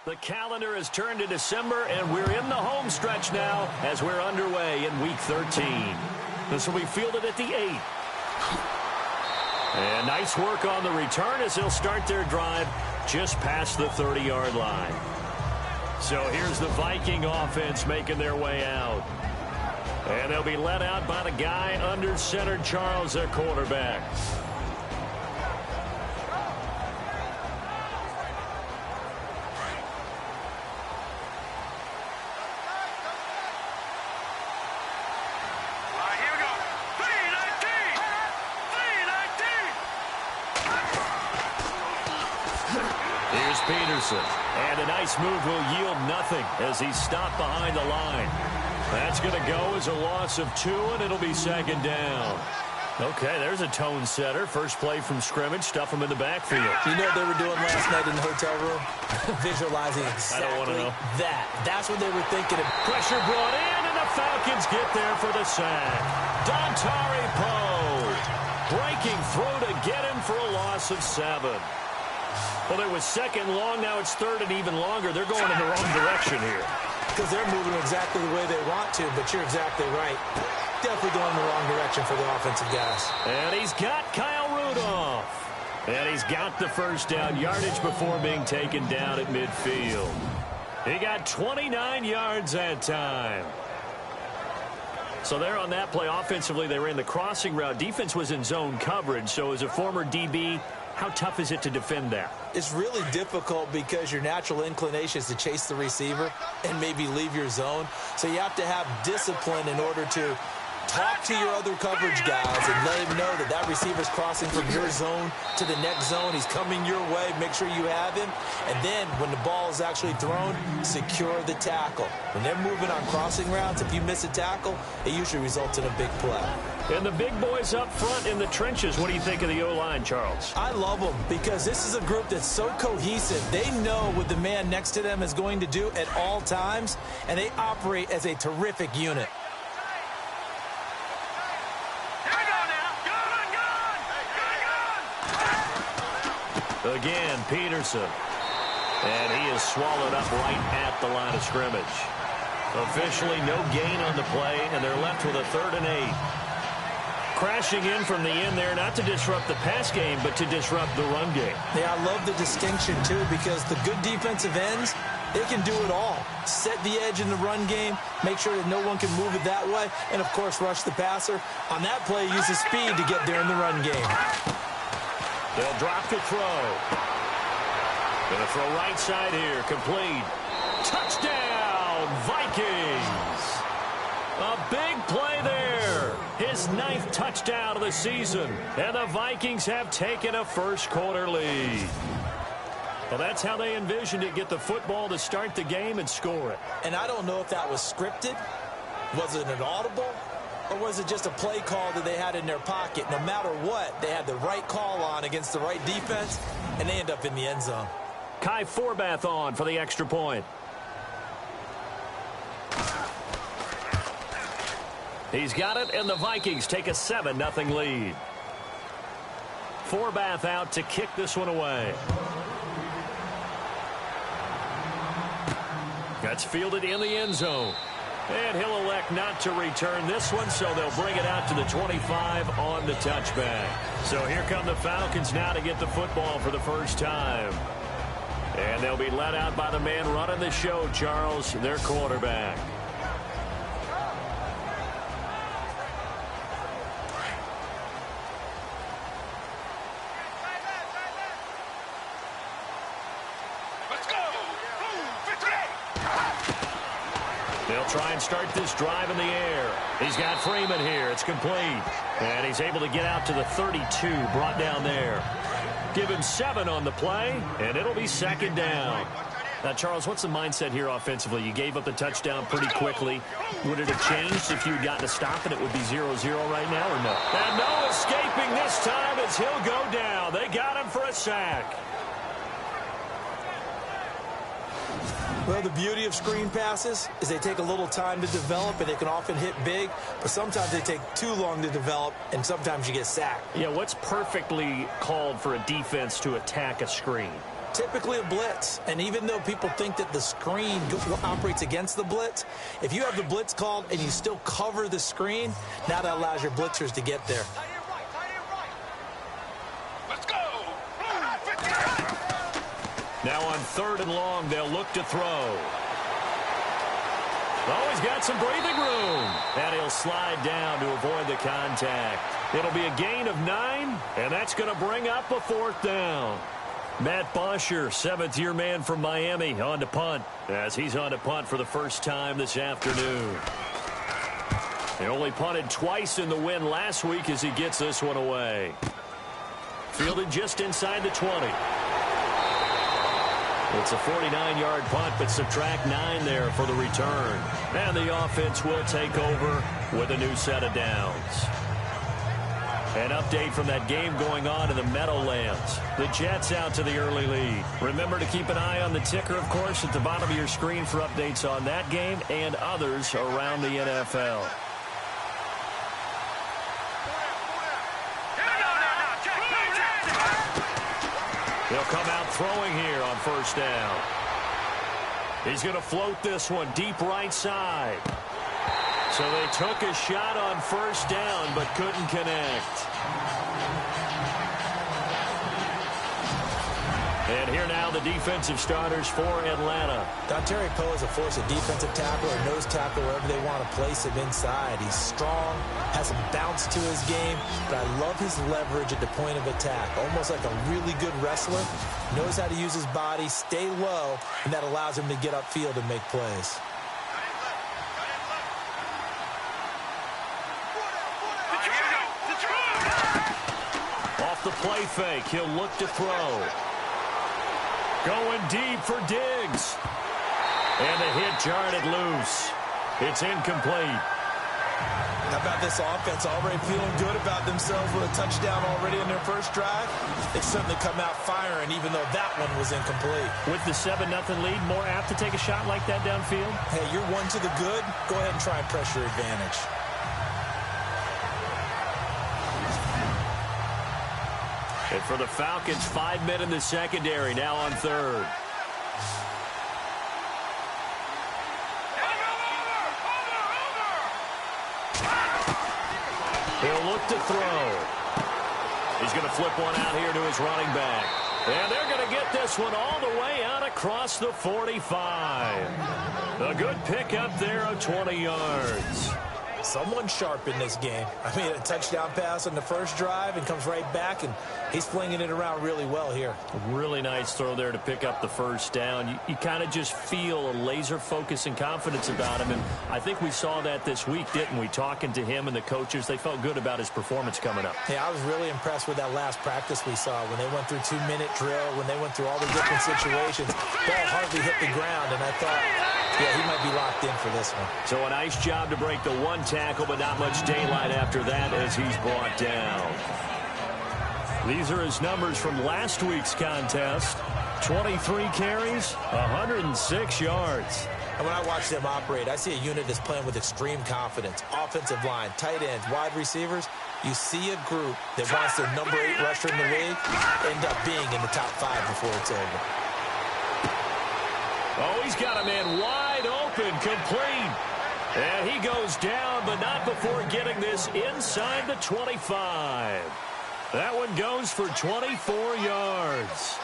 The calendar has turned to December, and we're in the home stretch now as we're underway in Week 13. This will be fielded at the 8. And nice work on the return as they'll start their drive just past the 30-yard line. So here's the Viking offense making their way out. And they'll be led out by the guy under center, Charles, their quarterback. And a nice move will yield nothing as he's stopped behind the line. That's going to go as a loss of 2, and it'll be second down. Okay, there's a tone setter. First play from scrimmage, stuff him in the backfield. You know what they were doing last night in the hotel room? Visualizing exactly I don't want to know. that. That's what they were thinking of. Pressure brought in, and the Falcons get there for the sack. Dontari Poe breaking through to get him for a loss of 7. Well, it was second long. Now it's third and even longer. They're going in the wrong direction here. Because they're moving exactly the way they want to, but you're exactly right. Definitely going in the wrong direction for the offensive guys. And he's got Kyle Rudolph. And he's got the first down yardage before being taken down at midfield. He got 29 yards that time. So there on that play, offensively, they ran the crossing route. Defense was in zone coverage. So as a former DB, how tough is it to defend that? It's really difficult because your natural inclination is to chase the receiver and maybe leave your zone. So you have to have discipline in order to talk to your other coverage guys and let him know that that receiver's crossing from your zone to the next zone. He's coming your way. Make sure you have him. And then when the ball is actually thrown, secure the tackle. When they're moving on crossing routes, if you miss a tackle, it usually results in a big play. And the big boys up front in the trenches, what do you think of the O-line, Charles? I love them because this is a group that's so cohesive. They know what the man next to them is going to do at all times, and they operate as a terrific unit. Again, Peterson. And he is swallowed up right at the line of scrimmage. Officially no gain on the play, and they're left with a 3rd and 8. Crashing in from the end there, not to disrupt the pass game, but to disrupt the run game. Yeah, I love the distinction, too, because the good defensive ends, they can do it all. Set the edge in the run game, make sure that no one can move it that way, and, of course, rush the passer. On that play, use the speed to get there in the run game. They'll drop the throw. Gonna throw right side here, complete. Touchdown, Vikings! A big play there. His 9th touchdown of the season. And the Vikings have taken a first-quarter lead. Well, that's how they envisioned it. Get the football to start the game and score it. And I don't know if that was scripted. Was it an audible? Or was it just a play call that they had in their pocket? No matter what, they had the right call on against the right defense, and they end up in the end zone. Kai Forbath on for the extra point. He's got it, and the Vikings take a 7-0 lead. Forbath out to kick this one away. That's fielded in the end zone. And he'll elect not to return this one, so they'll bring it out to the 25 on the touchback. So here come the Falcons now to get the football for the first time. And they'll be led out by the man running the show, Charles, their quarterback. They'll try and start this drive in the air. He's got Freeman here. It's complete. And he's able to get out to the 32, brought down there. Give him 7 on the play, and it'll be second down. Now, Charles, what's the mindset here offensively? You gave up the touchdown pretty quickly. Would it have changed if you had gotten a stop and it would be 0-0 right now, or no? And no escaping this time as he'll go down. They got him for a sack. Well, the beauty of screen passes is they take a little time to develop, and they can often hit big, but sometimes they take too long to develop, and sometimes you get sacked. Yeah, what's perfectly called for a defense to attack a screen? Typically a blitz, and even though people think that the screen operates against the blitz, if you have the blitz called and you still cover the screen, now that allows your blitzers to get there. Let's go. Now on 3rd and long, they'll look to throw. Oh, he's got some breathing room. And he'll slide down to avoid the contact. It'll be a gain of 9, and that's going to bring up a 4th down. Matt Bosher, 7th-year man from Miami, on to punt, as he's on to punt for the first time this afternoon. He only punted twice in the win last week as he gets this one away. Fielded just inside the 20. It's a 49-yard punt, but subtract 9 there for the return. And the offense will take over with a new set of downs. An update from that game going on in the Meadowlands. The Jets out to the early lead. Remember to keep an eye on the ticker, of course, at the bottom of your screen for updates on that game and others around the NFL. He'll come out throwing here on 1st down. He's going to float this one deep right side. So they took a shot on 1st down but couldn't connect. And here now the defensive starters for Atlanta. Dontari Poe is a force of defensive tackle or nose tackle wherever they want to place him inside. He's strong, has some bounce to his game, but I love his leverage at the point of attack. Almost like a really good wrestler. Knows how to use his body, stay low, and that allows him to get upfield and make plays. Off the play fake, he'll look to throw. Going deep for Diggs. And the hit jarred it loose. It's incomplete. How about this offense already feeling good about themselves with a touchdown already in their first drive? They've certainly come out firing, even though that one was incomplete. With the 7-0 lead, more apt to take a shot like that downfield? Hey, you're one to the good. Go ahead and try and press your advantage. And for the Falcons, 5 men in the secondary, now on 3rd. He'll look to throw. He's going to flip one out here to his running back. And they're going to get this one all the way out across the 45. A good pickup there of 20 yards. Someone sharp in this game. I mean, a touchdown pass on the first drive and comes right back, and he's flinging it around really well here. A really nice throw there to pick up the first down. You kind of just feel a laser focus and confidence about him, and I think we saw that this week, didn't we? Talking to him and the coaches, they felt good about his performance coming up. Yeah, I was really impressed with that last practice we saw when they went through 2-minute drill, when they went through all the different situations. Ball hardly hit the ground, and I thought, yeah, he might be locked in for this one. So a nice job to break the one tackle, but not much daylight after that as he's brought down. These are his numbers from last week's contest. 23 carries, 106 yards. And when I watch them operate, I see a unit that's playing with extreme confidence. Offensive line, tight ends, wide receivers. You see a group that wants their number 8 rusher in the league end up being in the top 5 before it's over. Oh, he's got a man wide open, complete. And he goes down, but not before getting this inside the 25. That one goes for 24 yards.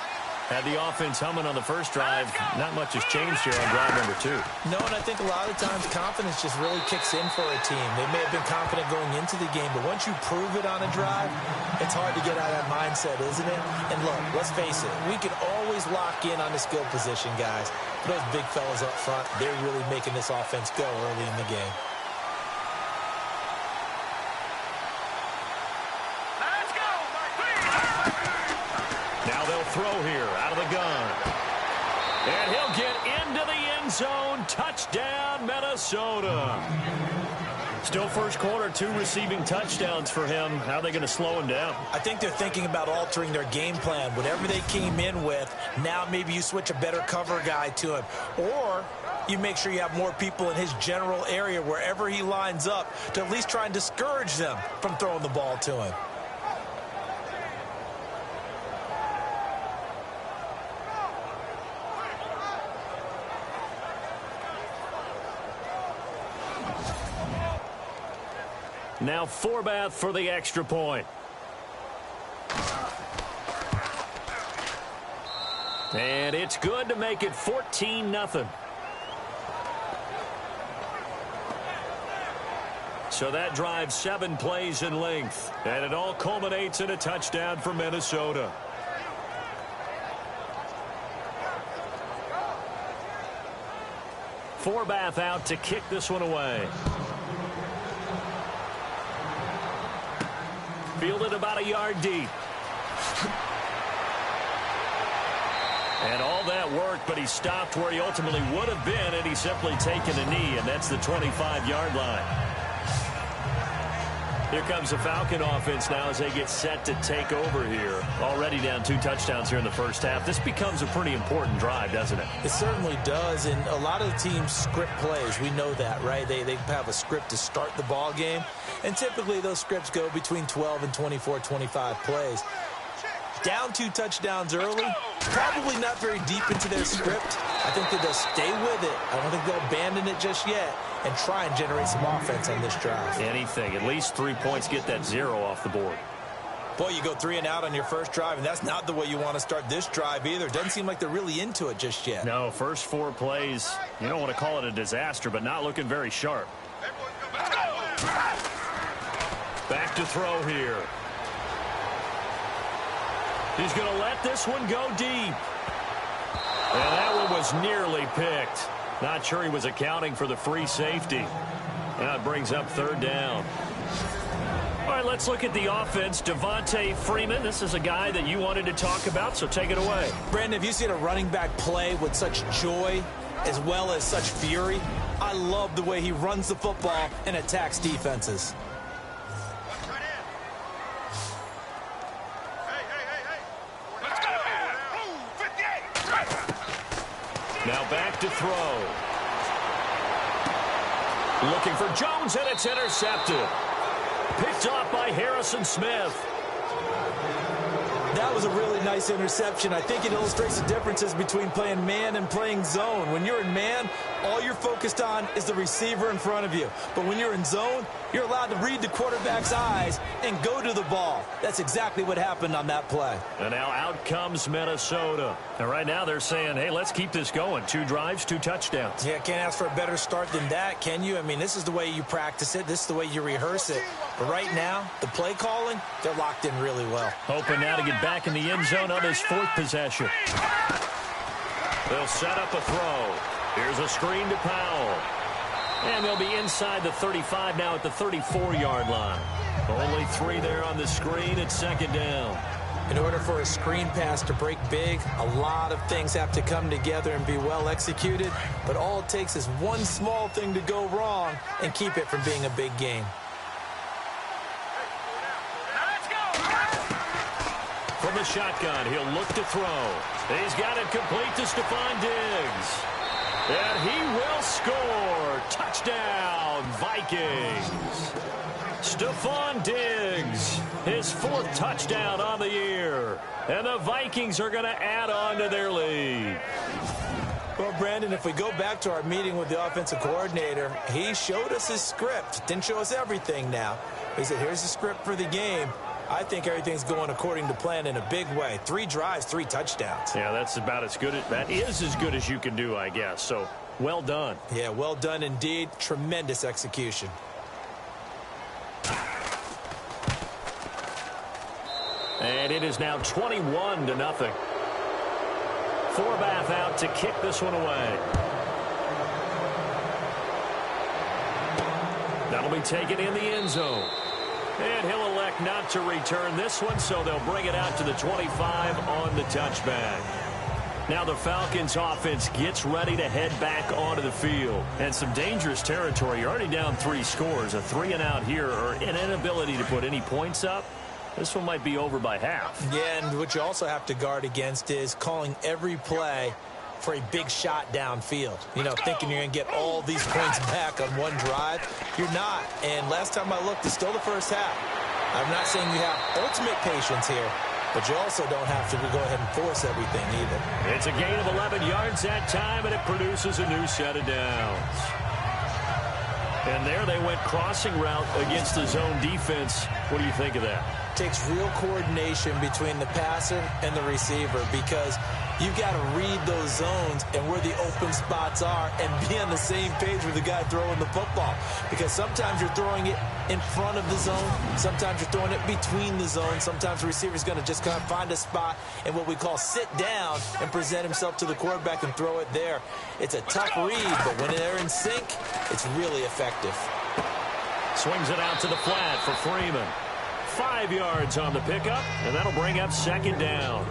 Had the offense humming on the first drive. Not much has changed here on drive number 2. No, and I think a lot of times confidence just really kicks in for a team. They may have been confident going into the game, but once you prove it on a drive, it's hard to get out of that mindset, isn't it? And look, let's face it, we can always lock in on the skill position, guys. But those big fellas up front, they're really making this offense go early in the game. Throw here out of the gun. And he'll get into the end zone. Touchdown, Minnesota. Still first quarter, 2 receiving touchdowns for him. How are they going to slow him down? I think they're thinking about altering their game plan. Whatever they came in with, now maybe you switch a better cover guy to him. Or you make sure you have more people in his general area wherever he lines up to at least try and discourage them from throwing the ball to him. Now Farve for the extra point. And it's good to make it 14-0. So that drives 7 plays in length. And it all culminates in a touchdown for Minnesota. Farve out to kick this one away. Fielded about a yard deep. And all that work, but he stopped where he ultimately would have been, and he's simply taken a knee, and that's the 25-yard line. Here comes the Falcon offense now as they get set to take over here. Already down 2 touchdowns here in the first half. This becomes a pretty important drive, doesn't it? It certainly does, and a lot of the teams script plays. We know that, right? They have a script to start the ball game, and typically those scripts go between 12 and 24, 25 plays. Down 2 touchdowns early, probably not very deep into their script. I think that they'll stay with it. I don't think they'll abandon it just yet and try and generate some offense on this drive. Anything. At least 3 points, get that 0 off the board. Boy, you go 3 and out on your first drive, and that's not the way you want to start this drive either. Doesn't seem like they're really into it just yet. No, first 4 plays, you don't want to call it a disaster, but not looking very sharp. Back to throw here. He's going to let this one go deep. And that one was nearly picked. Not sure he was accounting for the free safety. Now it brings up 3rd down. All right, let's look at the offense. Devontae Freeman, this is a guy that you wanted to talk about, so take it away. Brandon, have you seen a running back play with such joy as well as such fury? I love the way he runs the football and attacks defenses. Now back to throw. Looking for Jones, and it's intercepted. Picked off by Harrison Smith. That was a really nice interception. I think it illustrates the differences between playing man and playing zone. When you're in man, all you're focused on is the receiver in front of you. But when you're in zone, you're allowed to read the quarterback's eyes and go to the ball. That's exactly what happened on that play. And now out comes Minnesota. And right now they're saying, hey, let's keep this going. 2 drives, 2 touchdowns. Yeah, can't ask for a better start than that, can you? I mean, this is the way you practice it. This is the way you rehearse it. But right now, the play calling, they're locked in really well. Hoping now to get back in the end zone on his 4th possession. They'll set up a throw. Here's a screen to Powell. And they'll be inside the 35 now at the 34-yard line. Only 3 there on the screen. It's 2nd down. In order for a screen pass to break big, a lot of things have to come together and be well executed. But all it takes is one small thing to go wrong and keep it from being a big game. From the shotgun, he'll look to throw. He's got it complete to Stephon Diggs. And he will score. Touchdown, Vikings. Stephon Diggs, his 4th touchdown on the year. And the Vikings are going to add on to their lead. Well, Brandon, if we go back to our meeting with the offensive coordinator, he showed us his script. Didn't show us everything now. He said, here's the script for the game. I think everything's going according to plan in a big way. 3 drives, 3 touchdowns. Yeah, that's about as good. That is as good as you can do, I guess. So, well done. Yeah, well done indeed. Tremendous execution. And it is now 21-0. Farve out to kick this one away. That'll be taken in the end zone. And he'll elect not to return this one, so they'll bring it out to the 25 on the touchback. Now the Falcons offense gets ready to head back onto the field. And some dangerous territory. You're already down 3 scores. A 3-and-out here, or an inability to put any points up. This one might be over by half. Yeah, and what you also have to guard against is calling every play for a big shot downfield. You know, thinking you're going to get all these points back on one drive. You're not. And last time I looked, it's still the first half. I'm not saying you have ultimate patience here, but you also don't have to go ahead and force everything either. It's a gain of 11 yards that time, and it produces a new set of downs. And there they went crossing route against the zone defense. What do you think of that? Takes real coordination between the passer and the receiver because you've got to read those zones and where the open spots are and be on the same page with the guy throwing the football. Because sometimes you're throwing it in front of the zone. Sometimes you're throwing it between the zones. Sometimes the receiver's going to just kind of find a spot and what we call sit down and present himself to the quarterback and throw it there. It's a tough read, but when they're in sync, it's really effective. Swings it out to the flat for Freeman. 5 yards on the pickup, and that'll bring up second down.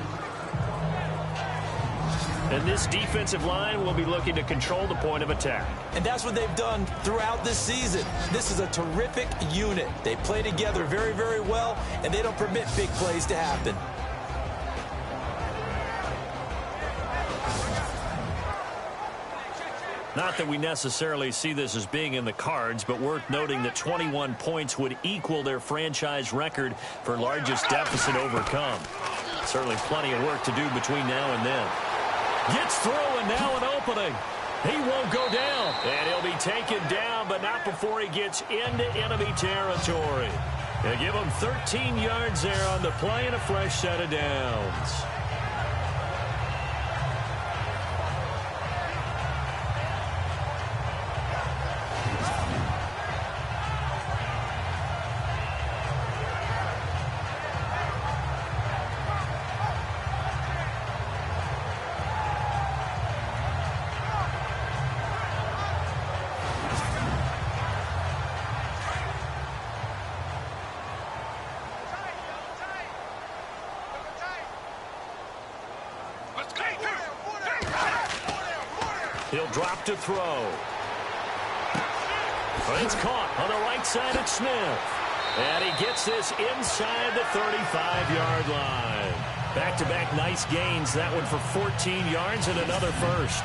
And this defensive line will be looking to control the point of attack. And that's what they've done throughout this season. This is a terrific unit. They play together very, very well, and they don't permit big plays to happen. Not that we necessarily see this as being in the cards, but worth noting that 21 points would equal their franchise record for largest deficit overcome. Certainly plenty of work to do between now and then. Gets through, and now an opening. He won't go down, and he'll be taken down, but not before he gets into enemy territory. They give him 13 yards there on the play and a fresh set of downs. He'll drop to throw. But it's caught on the right side at Smith. And he gets this inside the 35-yard line. Back-to-back nice gains. That one for 14 yards and another first.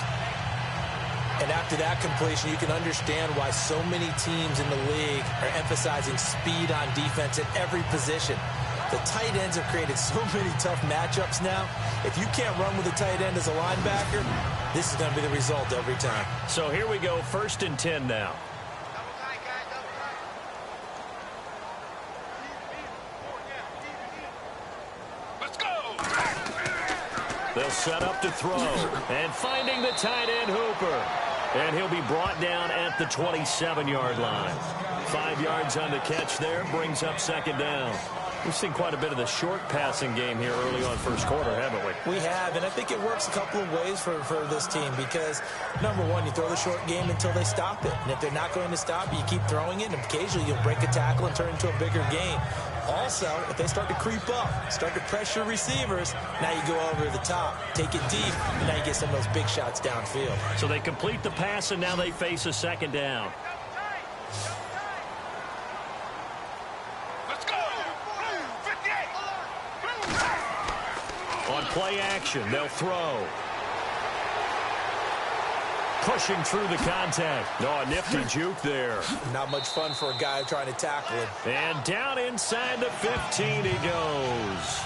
And after that completion, you can understand why so many teams in the league are emphasizing speed on defense at every position. The tight ends have created so many tough matchups now. If you can't run with a tight end as a linebacker, this is going to be the result every time. So here we go, 1st and 10 now. Let's go! They'll set up to throw. And finding the tight end, Hooper. And he'll be brought down at the 27-yard line. 5 yards on the catch there, brings up second down. We've seen quite a bit of the short passing game here early on first quarter, haven't we? We have, and I think it works a couple of ways for this team because, number one, you throw the short game until they stop it. And if they're not going to stop it, you keep throwing it, and occasionally you'll break a tackle and turn it into a bigger game. Also, if they start to creep up, start to pressure receivers, now you go over the top, take it deep, and now you get some of those big shots downfield. So they complete the pass, and now they face a second down. On play action, they'll throw. Pushing through the contact. No, a nifty juke there. Not much fun for a guy trying to tackle him. And down inside the 15 he goes.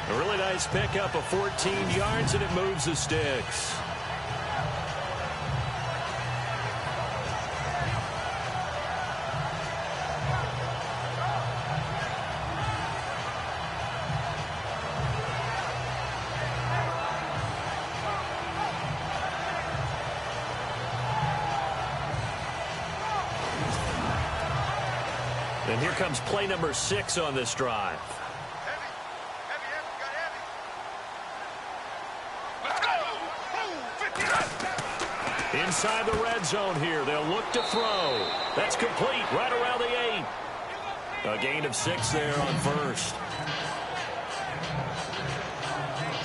A really nice pickup of 14 yards, and it moves the sticks. And here comes play number 6 on this drive. Inside the red zone here. They'll look to throw. That's complete right around the 8. A gain of 6 there on first.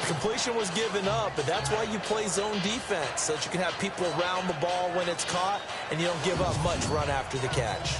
Completion was given up, but that's why you play zone defense, so that you can have people around the ball when it's caught, and you don't give up much run after the catch.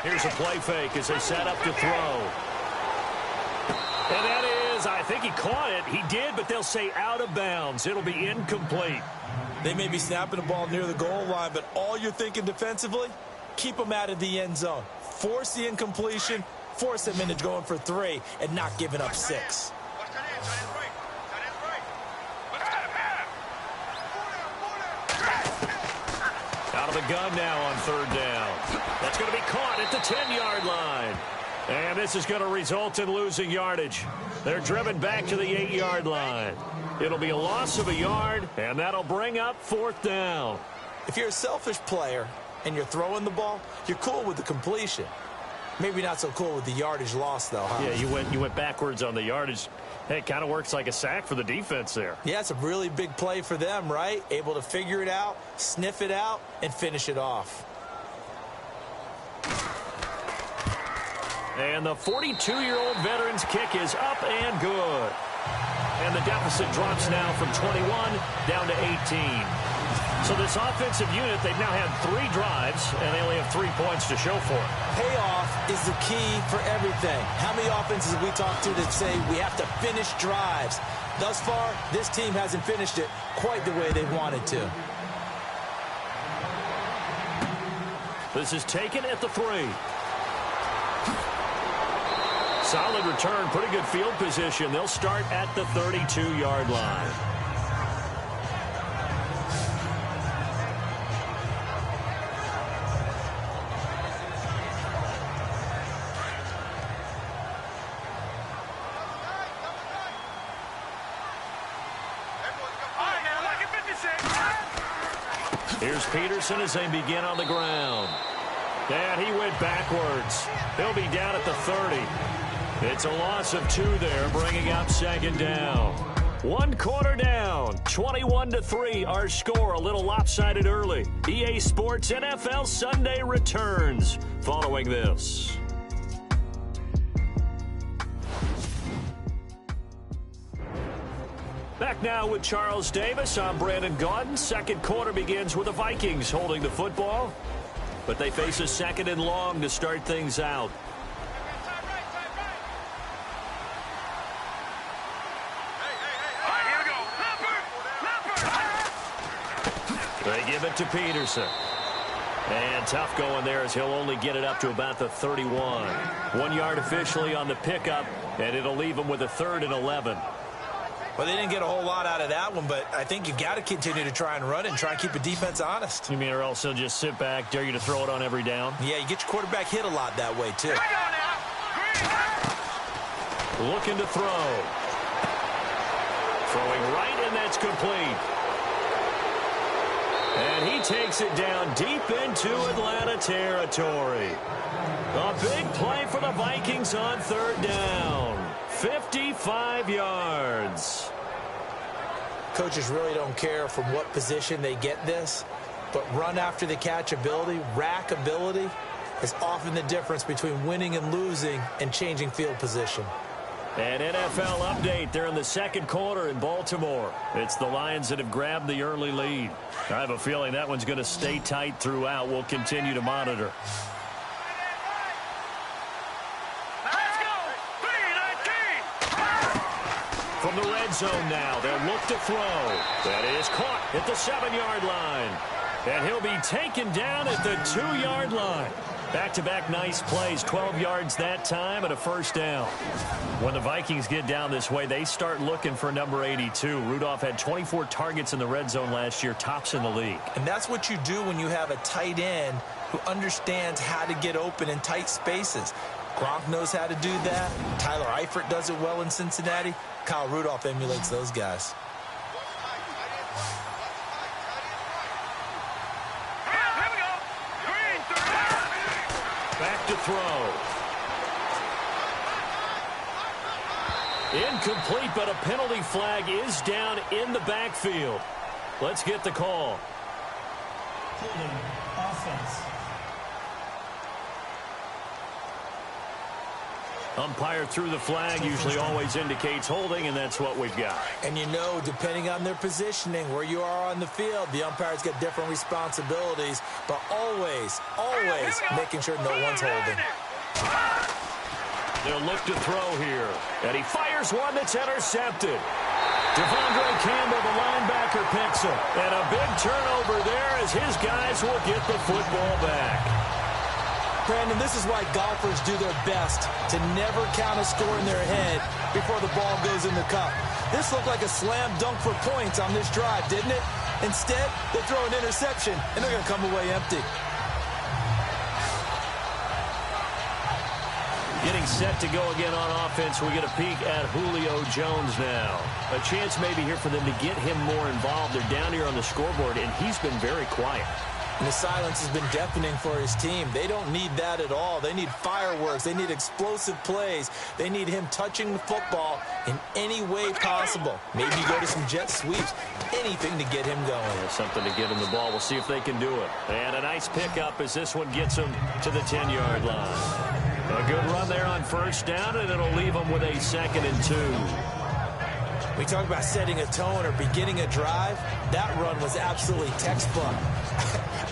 Here's a play fake as they set up to throw. And that is, I think he caught it. He did, but they'll say out of bounds. It'll be incomplete. They may be snapping the ball near the goal line, but all you're thinking defensively, keep them out of the end zone. Force the incompletion, force them into going for 3, and not giving up 6. Out of the gun now on 3rd down. That's going to be caught at the 10-yard line. And this is going to result in losing yardage. They're driven back to the 8-yard line. It'll be a loss of a yard, and that'll bring up 4th down. If you're a selfish player and you're throwing the ball, you're cool with the completion. Maybe not so cool with the yardage loss, though, huh? Yeah, you went backwards on the yardage. Hey, it kind of works like a sack for the defense there. Yeah, it's a really big play for them, right? Able to figure it out, sniff it out, and finish it off. And the 42-year-old veteran's kick is up and good. And the deficit drops now from 21 down to 18. So this offensive unit, they've now had 3 drives, and they only have 3 points to show for it. Payoff is the key for everything. How many offenses have we talked to that say we have to finish drives? Thus far, this team hasn't finished it quite the way they wanted to. This is taken at the 3. Solid return, pretty good field position. They'll start at the 32-yard line. Here's Peterson as they begin on the ground. And he went backwards. He'll be down at the 30. It's a loss of 2 there, bringing up 2nd down. 1 quarter down, 21-3 our score. A little lopsided early. EA Sports NFL Sunday returns following this. Back now with Charles Davis. I'm Brandon Gaudin. 2nd quarter begins with the Vikings holding the football. But they face a 2nd and long to start things out. They give it to Peterson. And tough going there as he'll only get it up to about the 31. 1 yard officially on the pickup, and it'll leave him with a 3rd and 11. Well, they didn't get a whole lot out of that one, but I think you got to continue to try and run and try and keep the defense honest. You mean or else he'll just sit back, dare you to throw it on every down? Yeah, you get your quarterback hit a lot that way, too. Looking to throw. Throwing right, and that's complete. And he takes it down deep into Atlanta territory. A big play for the Vikings on 3rd down. 55 yards. Coaches really don't care from what position they get this, but run after the catch ability, rack ability, is often the difference between winning and losing and changing field position. An NFL update. They're in the 2nd quarter in Baltimore. It's the Lions that have grabbed the early lead. I have a feeling that one's going to stay tight throughout. We'll continue to monitor. From the red zone now, they'll look to throw. That is caught at the 7-yard line. And he'll be taken down at the 2-yard line. Back-to-back nice plays, 12 yards that time and a 1st down. When the Vikings get down this way, they start looking for number 82. Rudolph had 24 targets in the red zone last year, tops in the league. And that's what you do when you have a tight end who understands how to get open in tight spaces. Gronk knows how to do that. Tyler Eifert does it well in Cincinnati. Kyle Rudolph emulates those guys. Back to throw. Incomplete, but a penalty flag is down in the backfield. Let's get the call. Holding offense. Umpire threw the flag, usually always indicates holding, and that's what we've got. And you know, depending on their positioning, where you are on the field, the umpires get different responsibilities, but always making sure no one's holding. They'll look to throw here. And he fires one that's intercepted. Devondre Campbell, the linebacker, picks him. And a big turnover there as his guys will get the football back. Brandon, this is why golfers do their best to never count a score in their head before the ball goes in the cup. This looked like a slam dunk for points on this drive, didn't it? Instead, they throw an interception, and they're going to come away empty. Getting set to go again on offense. We get a peek at Julio Jones now. A chance maybe here for them to get him more involved. They're down here on the scoreboard, and he's been very quiet. And the silence has been deafening for his team. They don't need that at all. They need fireworks. They need explosive plays. They need him touching the football in any way possible. Maybe go to some jet sweeps. Anything to get him going. Yeah, something to get him the ball. We'll see if they can do it. And a nice pickup as this one gets him to the 10-yard line. A good run there on first down, and it'll leave them with a 2nd and 2. We talk about setting a tone or beginning a drive. That run was absolutely textbook.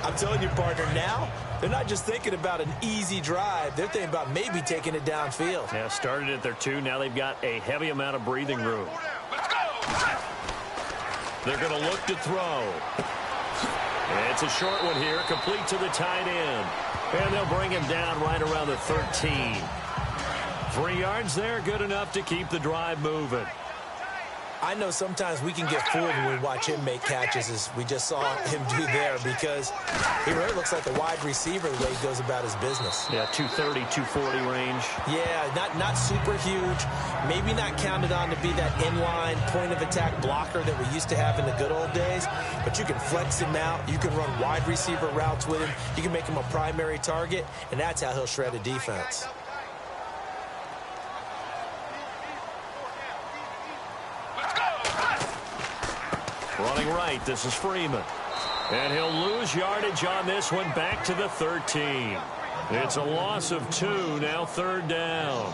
I'm telling you, partner, now they're not just thinking about an easy drive. They're thinking about maybe taking it downfield. Yeah, started at their 2. Now they've got a heavy amount of breathing room. They're going to look to throw. It's a short one here, complete to the tight end. And they'll bring him down right around the 13. 3 yards there, good enough to keep the drive moving. I know sometimes we can get fooled when we watch him make catches, as we just saw him do there, because he really looks like a wide receiver the way he goes about his business. Yeah, 230, 240 range. Yeah, not super huge. Maybe not counted on to be that inline point-of-attack blocker that we used to have in the good old days, but you can flex him out. You can run wide receiver routes with him. You can make him a primary target, and that's how he'll shred a defense. Running right, this is Freeman. And he'll lose yardage on this one, back to the 13. It's a loss of 2, now 3rd down.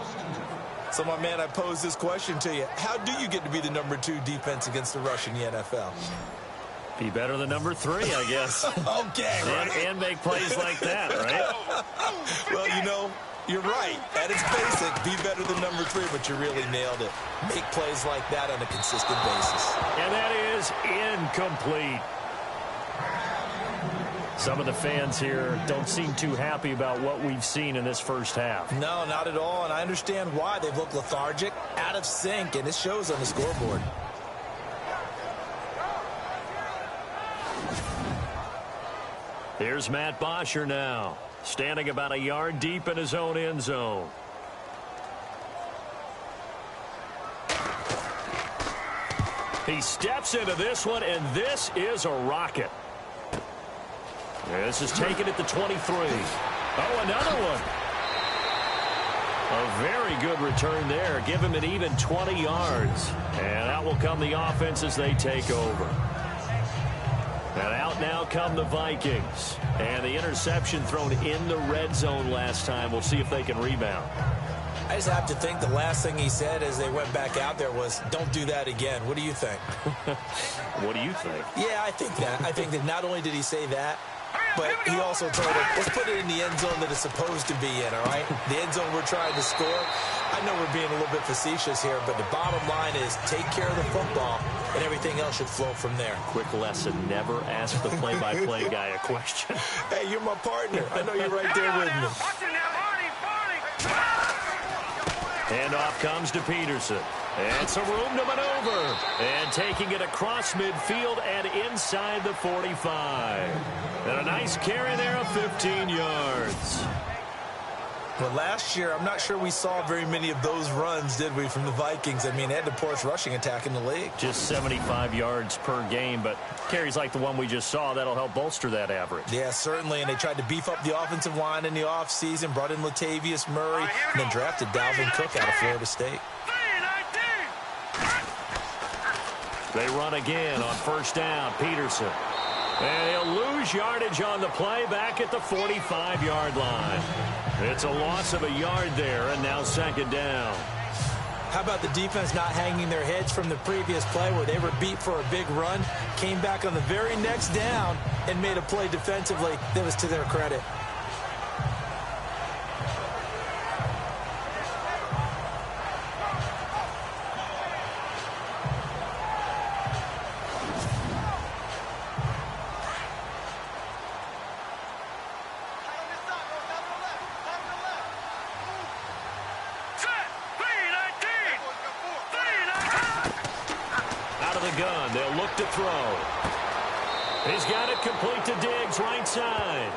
So, my man, I pose this question to you. How do you get to be the number 2 defense against the rush in the NFL? Be better than number 3, I guess. Okay, right. And make plays like that, right? Well, you know, you're right. At its basic, be better than number 3, but you really nailed it. Make plays like that on a consistent basis. And that is incomplete. Some of the fans here don't seem too happy about what we've seen in this first half. No, not at all, and I understand why. They've looked lethargic, out of sync, and it shows on the scoreboard. Here's Matt Bosher now, standing about a yard deep in his own end zone. He steps into this one, and this is a rocket. This is taken at the 23. Oh, another one. A very good return there. Give him an even 20 yards. And out will come the offense as they take over. And out now come the Vikings. And the interception thrown in the red zone last time. We'll see if they can rebound. I just have to think the last thing he said as they went back out there was, don't do that again. What do you think? What do you think? Yeah, I think that. I think that not only did he say that, but he also told him, let's put it in the end zone that it's supposed to be in, all right? The end zone we're trying to score. I know we're being a little bit facetious here, but the bottom line is take care of the football, and everything else should flow from there. Quick lesson, never ask the play-by-play guy a question. Hey, you're my partner. I know you're right there with me. And off comes to Peterson. And some room to maneuver. And taking it across midfield and inside the 45. And a nice carry there of 15 yards. Well, last year, I'm not sure we saw very many of those runs, did we, from the Vikings? I mean, they had the poorest rushing attack in the league. Just 75 yards per game, but carries like the one we just saw, that'll help bolster that average. Yeah, certainly, and they tried to beef up the offensive line in the offseason, brought in Latavius Murray, and then drafted Dalvin Cook out of Florida State. They run again on first down, Peterson. And he'll lose yardage on the play back at the 45-yard line. It's a loss of a yard there, and now second down. How about the defense not hanging their heads from the previous play where they were beat for a big run, came back on the very next down, and made a play defensively that was to their credit. gun. They'll look to throw. He's got it complete to Diggs, right side.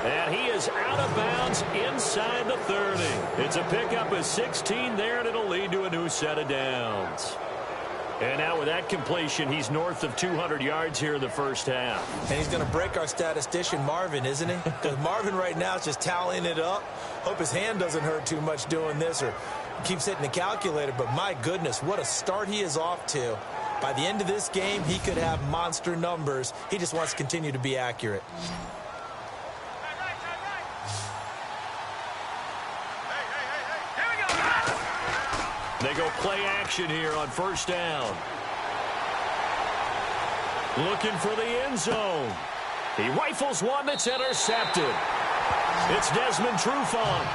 And he is out of bounds inside the 30. It's a pickup of 16 there, and it'll lead to a new set of downs. And now with that completion, he's north of 200 yards here in the first half. And he's going to break our statistician, Marvin, isn't he? Because Marvin right now is just tallying it up. Hope his hand doesn't hurt too much doing this or keeps hitting the calculator. But my goodness, what a start he is off to. By the end of this game, he could have monster numbers. He just wants to continue to be accurate. They go play action here on first down. Looking for the end zone. He rifles one that's intercepted. It's Desmond Trufant.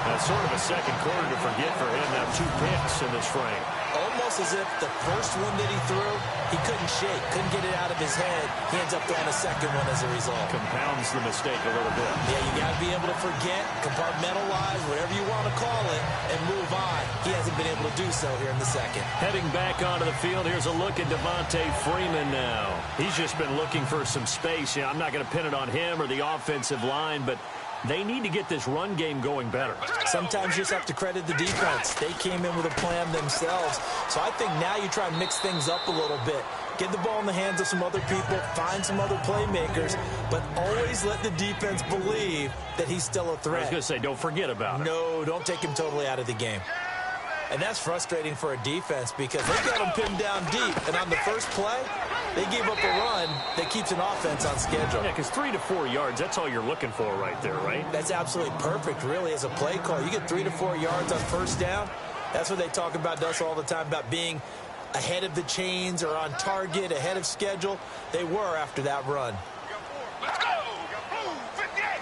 That's sort of a second quarter to forget for him. Now 2 picks in this frame. Almost as if the first one that he threw, he couldn't shake, couldn't get it out of his head. He ends up throwing a second one as a result. Compounds the mistake a little bit. Yeah, you got to be able to forget, compartmentalize, whatever you want to call it, and move on. He hasn't been able to do so here in the second. Heading back onto the field, here's a look at Devontae Freeman now. He's just been looking for some space. Yeah, I'm not going to pin it on him or the offensive line, but they need to get this run game going better. Sometimes you just have to credit the defense. They came in with a plan themselves. So I think now you try and mix things up a little bit. Get the ball in the hands of some other people, find some other playmakers, but always let the defense believe that he's still a threat. I was going to say, don't forget about it. No, don't take him totally out of the game. And that's frustrating for a defense because they got him pinned down deep. And on the first play, they gave up a run that keeps an offense on schedule. Yeah, because 3 to 4 yards, that's all you're looking for right there, right? That's absolutely perfect, really, as a play call. You get 3 to 4 yards on first down. That's what they talk about us all the time, about being ahead of the chains or on target, ahead of schedule. They were after that run. Let's go! 58!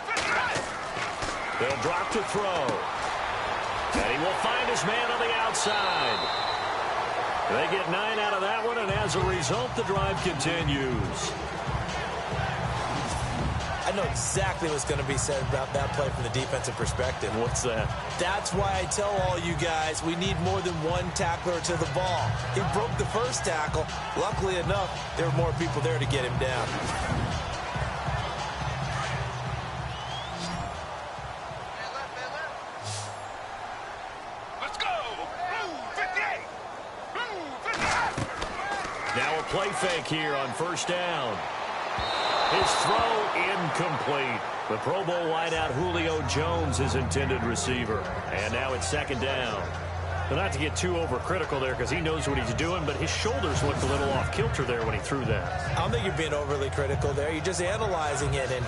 58! They'll drop to throw. And he will find his man on the outside. They get 9 out of that one, and as a result, the drive continues. I know exactly what's going to be said about that play from the defensive perspective. What's that? That's why I tell all you guys we need more than one tackler to the ball. He broke the first tackle. Luckily enough, there were more people there to get him down. Now a play fake here on first down. His throw incomplete. The Pro Bowl wideout Julio Jones, his intended receiver. And now it's second down. But not to get too overcritical there because he knows what he's doing, but his shoulders looked a little off kilter there when he threw that. I don't think you're being overly critical there. You're just analyzing it, and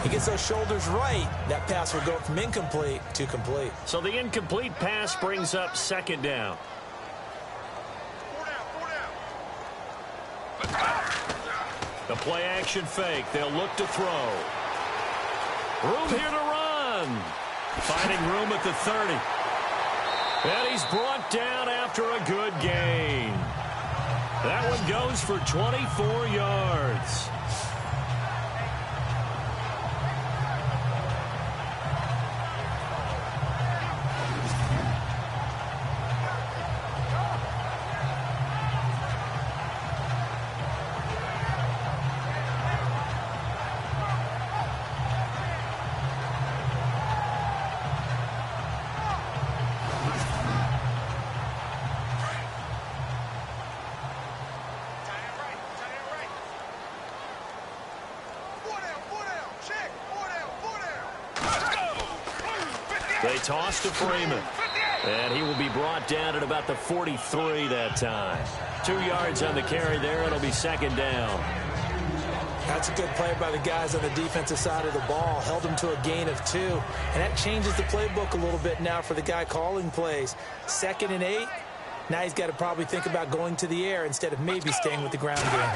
he gets those shoulders right. That pass will go from incomplete to complete. So the incomplete pass brings up second down. The play action fake. They'll look to throw. Room here to run. Finding room at the 30. And he's brought down after a good gain. That one goes for 24 yards. They toss to Freeman. And he will be brought down at about the 43 that time. 2 yards on the carry there. It'll be second down. That's a good play by the guys on the defensive side of the ball. Held him to a gain of 2. And that changes the playbook a little bit now for the guy calling plays. 2nd and 8. Now he's got to probably think about going to the air instead of maybe staying with the ground game.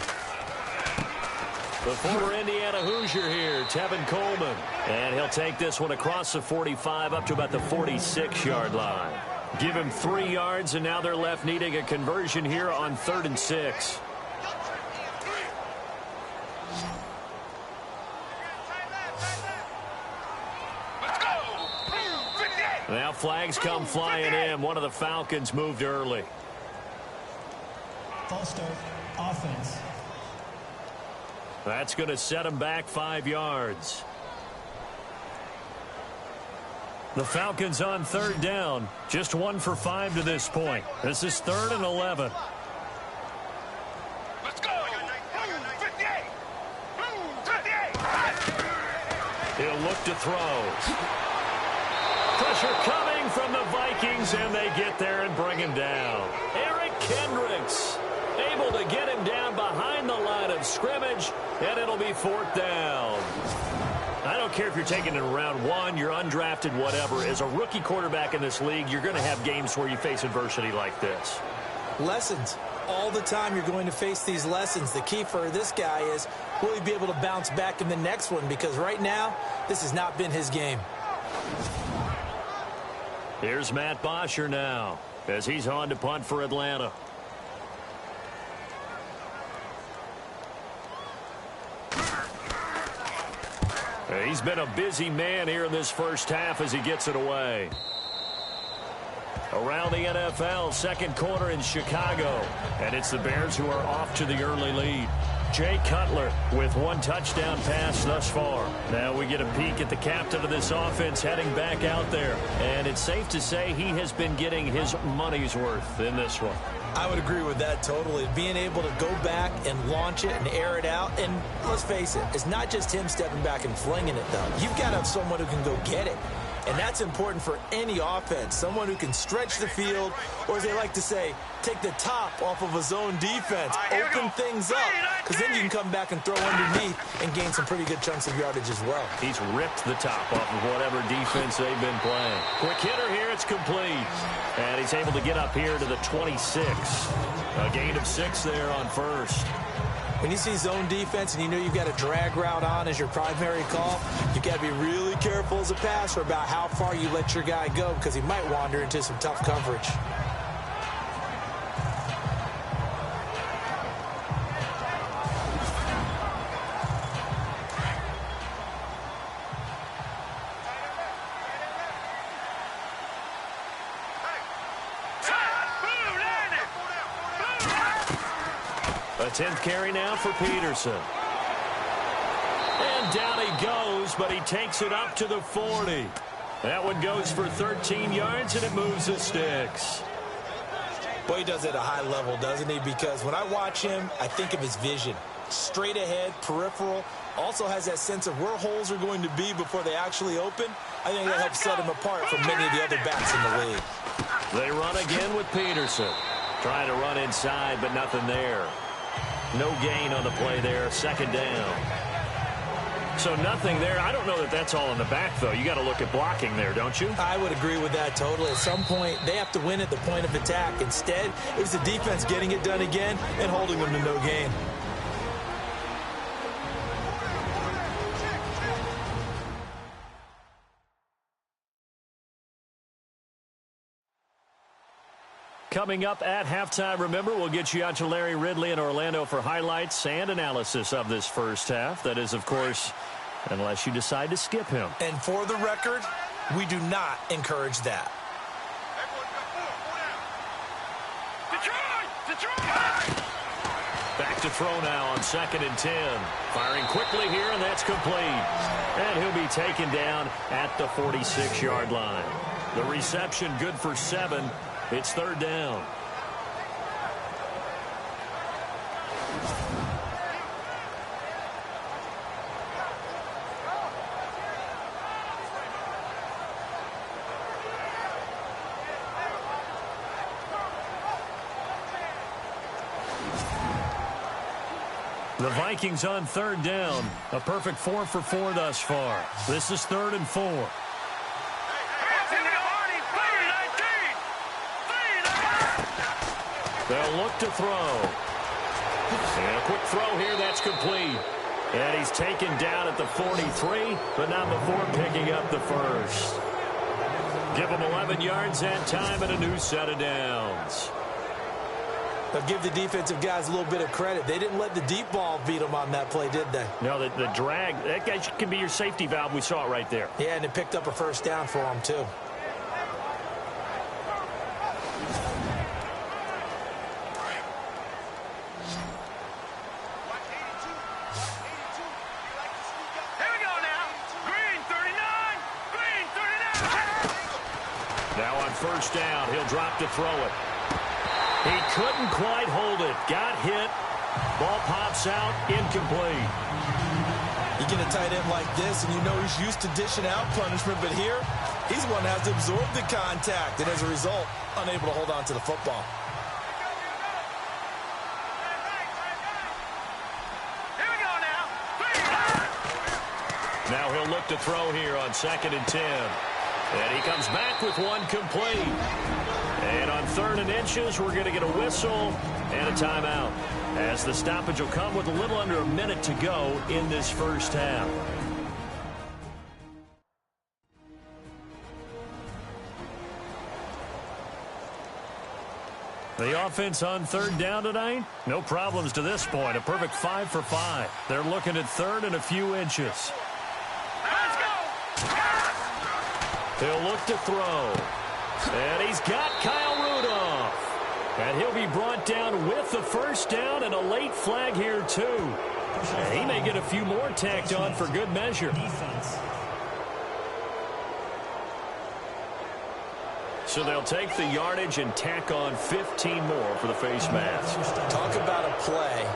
The former Indiana Hoosier here, Tevin Coleman. And he'll take this one across the 45 up to about the 46-yard line. Give him 3 yards, and now they're left needing a conversion here on 3rd and 6. Now flags come flying in. One of the Falcons moved early. Ball start, offense. That's going to set him back 5 yards. The Falcons on third down. Just 1 for 5 to this point. This is 3rd and 11. Let's go. 58. 58. He'll look to throw. Pressure coming from the Vikings, and they get there and bring him down. Eric Kendricks able to get him down behind the line of scrimmage, and it'll be 4th down. I don't care if you're taking it in round 1, you're undrafted, whatever. As a rookie quarterback in this league, you're going to have games where you face adversity like this. Lessons. All the time you're going to face these lessons. The key for this guy is, will he be able to bounce back in the next one? Because right now, this has not been his game. Here's Matt Bosher now as he's on to punt for Atlanta. He's been a busy man here in this first half as he gets it away. Around the NFL, second quarter in Chicago. And it's the Bears who are off to the early lead. Jay Cutler with 1 touchdown pass thus far. Now we get a peek at the captain of this offense heading back out there. And it's safe to say he has been getting his money's worth in this one. I would agree with that totally. Being able to go back and launch it and air it out. And let's face it, it's not just him stepping back and flinging it, though. You've got to have someone who can go get it. And that's important for any offense. Someone who can stretch the field, or as they like to say, take the top off of a zone defense. Open things up, because then you can come back and throw underneath and gain some pretty good chunks of yardage as well. He's ripped the top off of whatever defense they've been playing. Quick hitter here, it's complete. And he's able to get up here to the 26. A gain of 6 there on first. When you see zone defense and you know you've got a drag route on as your primary call, you've got to be really careful as a passer about how far you let your guy go, because he might wander into some tough coverage. A 10th carry now for Peterson. And down he goes, but he takes it up to the 40. That one goes for 13 yards, and it moves the sticks. Boy, he does it at a high level, doesn't he? Because when I watch him, I think of his vision. Straight ahead, peripheral. Also has that sense of where holes are going to be before they actually open. I think that helps set him apart from many of the other backs in the league. They run again with Peterson. Trying to run inside, but nothing there. No gain on the play there. 2nd down. So nothing there. I don't know that that's all in the back, though. You got to look at blocking there, don't you? I would agree with that totally. At some point, they have to win at the point of attack. Instead, it was the defense getting it done again and holding them to no gain. Coming up at halftime, remember, we'll get you out to Larry Ridley in Orlando for highlights and analysis of this first half. That is, of course, unless you decide to skip him. And for the record, we do not encourage that. Back to throw now on 2nd and 10. Firing quickly here, and that's complete. And he'll be taken down at the 46-yard line. The reception good for 7. It's 3rd down. The Vikings on 3rd down. A perfect 4 for 4 thus far. This is 3rd and 4. They'll look to throw. And a quick throw here, that's complete. And he's taken down at the 43, but not before picking up the first. Give him 11 yards that time and a new set of downs. They'll give the defensive guys a little bit of credit. They didn't let the deep ball beat them on that play, did they? No, the drag, that guy can be your safety valve. We saw it right there. Yeah, and it picked up a first down for them, too. Now on first down, he'll drop to throw it. He couldn't quite hold it. Got hit. Ball pops out, incomplete. You get a tight end like this, and you know he's used to dishing out punishment, but here, he's the one that has to absorb the contact, and as a result, unable to hold on to the football. Here we go now. Now he'll look to throw here on 2nd and 10. And he comes back with one complete. And on 3rd and inches, we're going to get a whistle and a timeout, as the stoppage will come with a little under a minute to go in this first half. The offense on 3rd down tonight, no problems to this point. A perfect 5 for 5. They're looking at 3rd and a few inches. Let's go. He'll look to throw. And he's got Kyle Rudolph. And he'll be brought down with the first down and a late flag here, too. And he may get a few more tacked on for good measure. So they'll take the yardage and tack on 15 more for the face mask. Talk about a play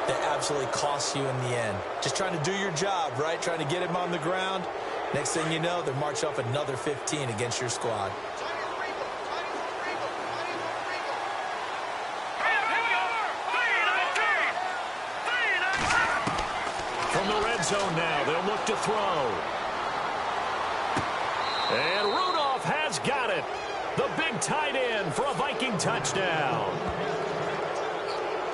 that absolutely costs you in the end. Just trying to do your job, right? Trying to get him on the ground. Next thing you know, they march up another 15 against your squad. From the red zone now, they'll look to throw. And Rudolph has got it. The big tight end for a Viking touchdown.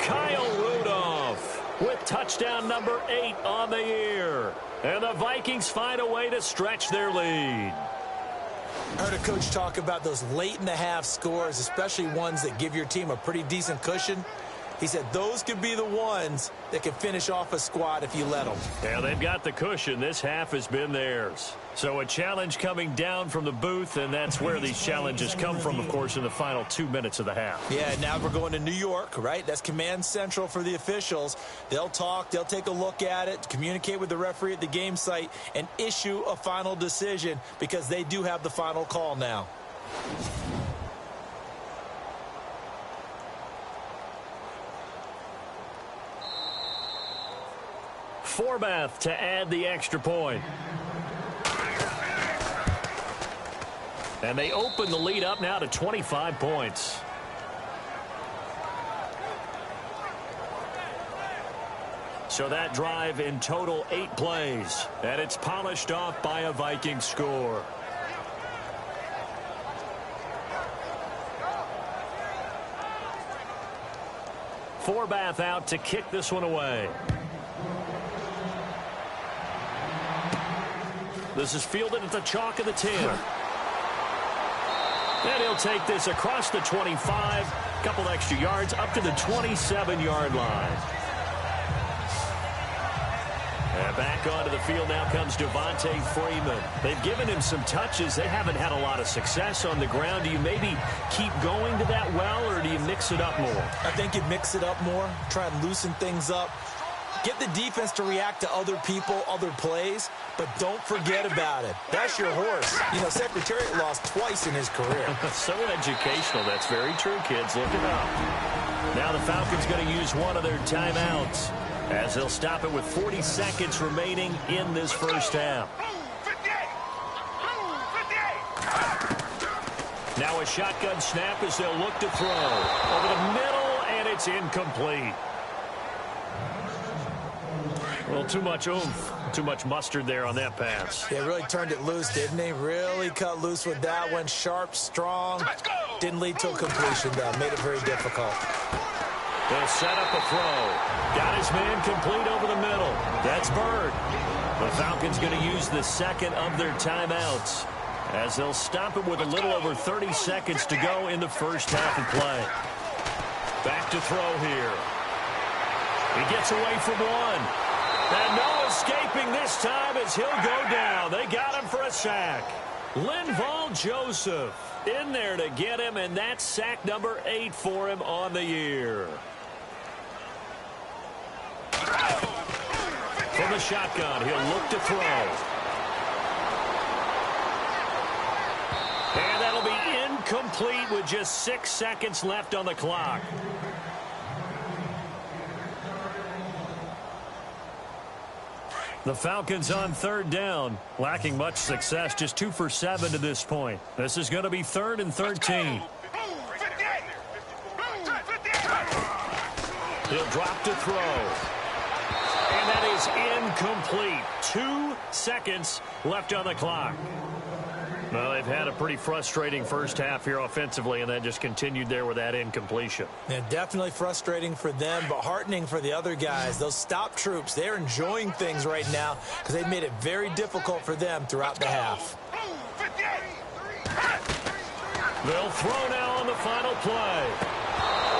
Kyle Rudolph with touchdown number 8 on the year. And the Vikings find a way to stretch their lead. I heard a coach talk about those late-in-the-half scores, especially ones that give your team a pretty decent cushion. He said those could be the ones that can finish off a squad if you let them. Yeah, they've got the cushion. This half has been theirs. So a challenge coming down from the booth, and that's where these challenges come from, of course, in the final 2 minutes of the half. Yeah, now we're going to New York, right? That's command central for the officials. They'll talk, they'll take a look at it, communicate with the referee at the game site, and issue a final decision because they do have the final call now. Farve to add the extra point. And they open the lead up now to 25 points. So that drive in total 8 plays. And it's polished off by a Viking score. Farve out to kick this one away. This is fielded at the chalk of the 10. And he'll take this across the 25. Couple extra yards up to the 27-yard line. And back onto the field now comes Devontae Freeman. They've given him some touches. They haven't had a lot of success on the ground. Do you maybe keep going to that well, or do you mix it up more? I think you mix it up more, try and loosen things up. Get the defense to react to other people, other plays, but don't forget about it. That's your horse. You know, Secretariat lost twice in his career. So educational. That's very true, kids. Look it up. Now the Falcons going to use one of their timeouts as they'll stop it with 40 seconds remaining in this first half. 58. Now a shotgun snap as they'll look to throw. Over the middle, and it's incomplete. Well, too much oomph, too much mustard there on that pass. They really turned it loose, didn't they? Really cut loose with that one. Sharp, strong. Didn't lead to a completion, though. Made it very difficult. They'll set up a throw. Got his man complete over the middle. That's Bird. The Falcons going to use the second of their timeouts as they'll stop it with a little over 30 seconds to go in the first half of play. Back to throw here. He gets away from one. And no escaping this time as he'll go down. They got him for a sack. Linval Joseph in there to get him, and that's sack number 8 for him on the year. From the shotgun, he'll look to throw. And that'll be incomplete with just 6 seconds left on the clock. The Falcons on third down, lacking much success, just 2 for 7 to this point. This is going to be 3rd and 13. He'll drop to throw. And that is incomplete. 2 seconds left on the clock. Well, they've had a pretty frustrating first half here offensively, and then just continued there with that incompletion. Yeah, definitely frustrating for them, but heartening for the other guys. Those stop troops, they're enjoying things right now because they've made it very difficult for them throughout the half. They'll throw now on the final play.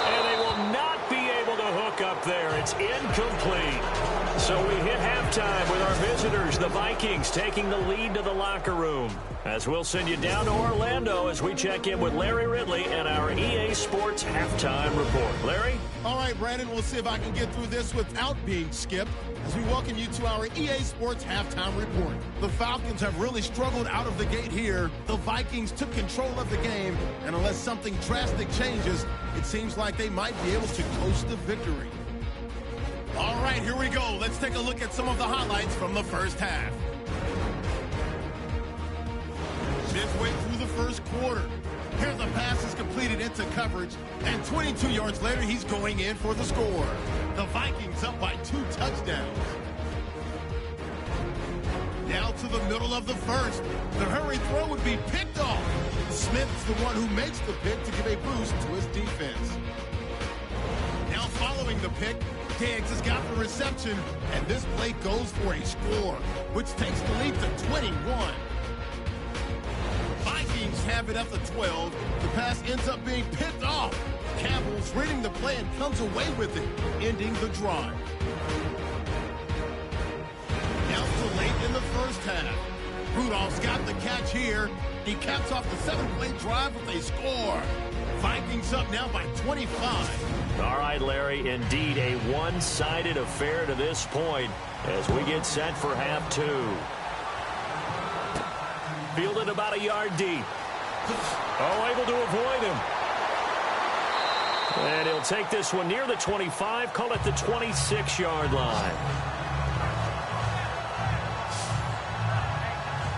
And they will not be able to hook up there. It's incomplete. So we hit halftime with our visitors, the Vikings, taking the lead to the locker room. As we'll send you down to Orlando as we check in with Larry Ridley and our EA Sports halftime report. Larry? All right, Brandon, we'll see if I can get through this without being skipped as we welcome you to our EA Sports halftime report. The Falcons have really struggled out of the gate here. The Vikings took control of the game, and unless something drastic changes, it seems like they might be able to coast to victory. All right, here we go. Let's take a look at some of the highlights from the first half. Midway through the first quarter, here the pass is completed into coverage, and 22 yards later, he's going in for the score. The Vikings up by 2 touchdowns. Now to the middle of the first. The hurry throw would be picked off. Smith's the one who makes the pick to give a boost to his defense. Now following the pick, Diggs has got the reception, and this play goes for a score, which takes the lead to 21. Vikings have it at the 12. The pass ends up being picked off. Campbell's reading the play and comes away with it, ending the drive. Now to late in the first half. Rudolph's got the catch here. He caps off the 7-play drive with a score. Vikings up now by 25. All right, Larry, indeed a one-sided affair to this point as we get set for half 2. Fielded about a yard deep. Oh, able to avoid him. And he'll take this one near the 25, call it the 26-yard line.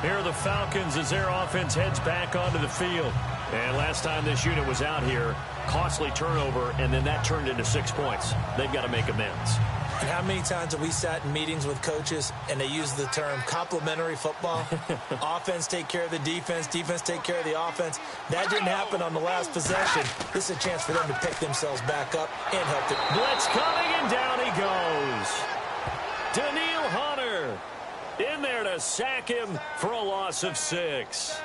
Here are the Falcons as their offense heads back onto the field. And last time this unit was out here, costly turnover, and then that turned into 6 points. They've got to make amends. And how many times have we sat in meetings with coaches and they use the term complementary football? Offense take care of the defense, defense take care of the offense. That didn't happen on the last possession. This is a chance for them to pick themselves back up and help them. Blitz coming, and down he goes. Daniil Hunter in there to sack him for a loss of 6.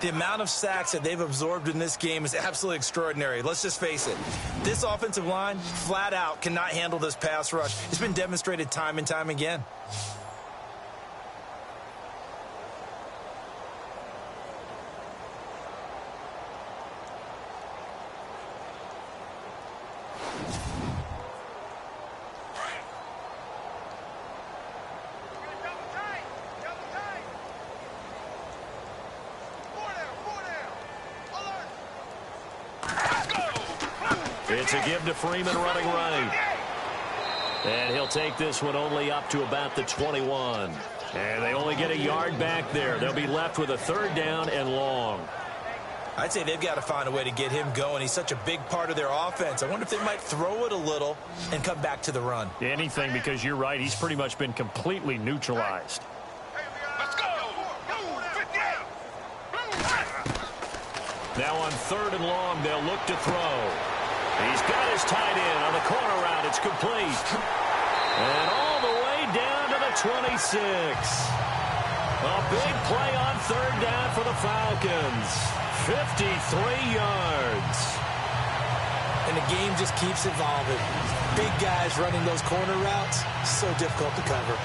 The amount of sacks that they've absorbed in this game is absolutely extraordinary. Let's just face it. This offensive line, flat out, cannot handle this pass rush. It's been demonstrated time and time again. It's a give to Freeman running right. And he'll take this one only up to about the 21. And they only get a yard back there. They'll be left with a 3rd down and long. I'd say they've got to find a way to get him going. He's such a big part of their offense. I wonder if they might throw it a little and come back to the run. Anything, because you're right. He's pretty much been completely neutralized. Let's go. Now on 3rd and long, they'll look to throw. He's got his tight end on the corner route. It's complete. And all the way down to the 26. A big play on 3rd down for the Falcons. 53 yards. And the game just keeps evolving. Big guys running those corner routes, so difficult to cover.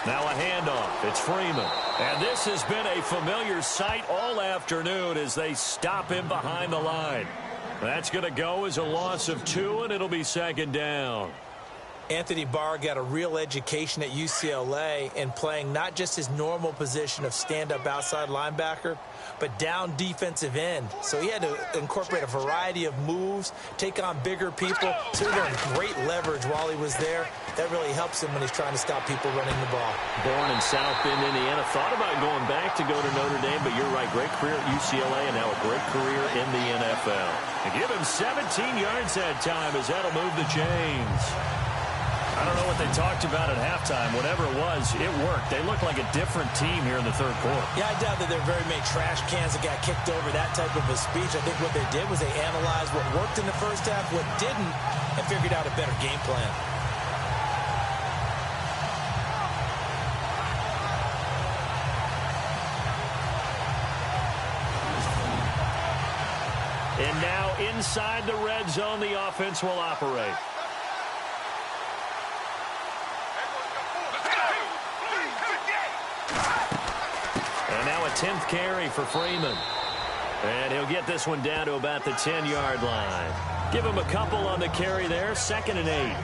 Now a handoff. It's Freeman. And this has been a familiar sight all afternoon as they stop him behind the line. That's going to go as a loss of 2, and it'll be second down. Anthony Barr got a real education at UCLA in playing not just his normal position of stand-up outside linebacker, but down defensive end. So he had to incorporate a variety of moves, take on bigger people. So he learned great leverage while he was there. That really helps him when he's trying to stop people running the ball. Born in South Bend, Indiana. Thought about going back to go to Notre Dame, but you're right. Great career at UCLA and now a great career in the NFL. And give him 17 yards that time as that'll move the chains. I don't know what they talked about at halftime. Whatever it was, it worked. They looked like a different team here in the third quarter. Yeah, I doubt that there are very many trash cans that got kicked over, that type of a speech. I think what they did was they analyzed what worked in the first half, what didn't, and figured out a better game plan. And now inside the red zone, the offense will operate. And now a 10th carry for Freeman. And he'll get this one down to about the 10-yard line. Give him a couple on the carry there, 2nd and 8.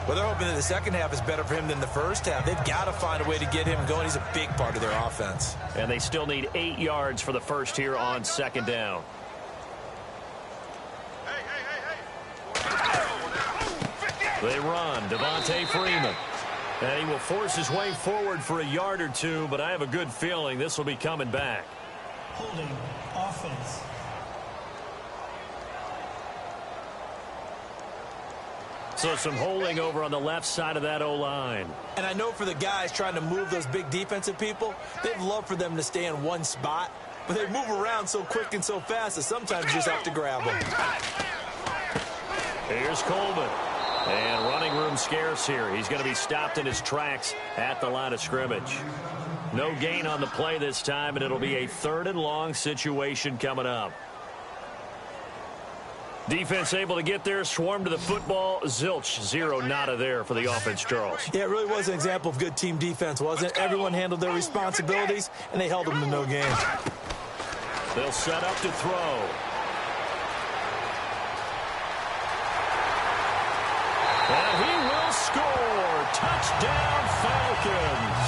Well, they're hoping that the second half is better for him than the first half. They've got to find a way to get him going. He's a big part of their offense. And they still need 8 yards for the first here on 2nd down. They run. Devontae Freeman. And he will force his way forward for a yard or two, but I have a good feeling this will be coming back. Holding offense. So some holding over on the left side of that O-line. And I know for the guys trying to move those big defensive people, they'd love for them to stay in one spot, but they move around so quick and so fast that sometimes you just have to grab them. Here's Coleman. And running room scarce here. He's going to be stopped in his tracks at the line of scrimmage. No gain on the play this time, and it'll be a 3rd and long situation coming up. Defense able to get there, swarm to the football. Zilch, 0 nada there for the offense, Charles. Yeah, it really was an example of good team defense, wasn't it? Everyone handled their responsibilities, and they held them to no gain. They'll set up to throw. And he will score. Touchdown, Falcons.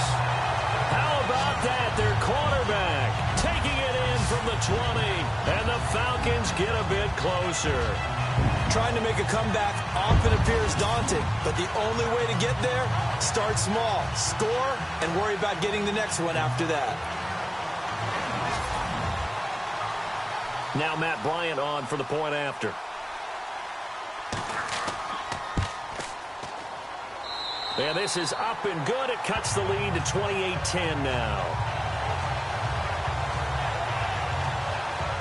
How about that? Their quarterback taking it in from the 20. And the Falcons get a bit closer. Trying to make a comeback often appears daunting, but the only way to get there, start small, score, and worry about getting the next one after that. Now Matt Bryant on for the point after. And this is up and good. It cuts the lead to 28-10 now.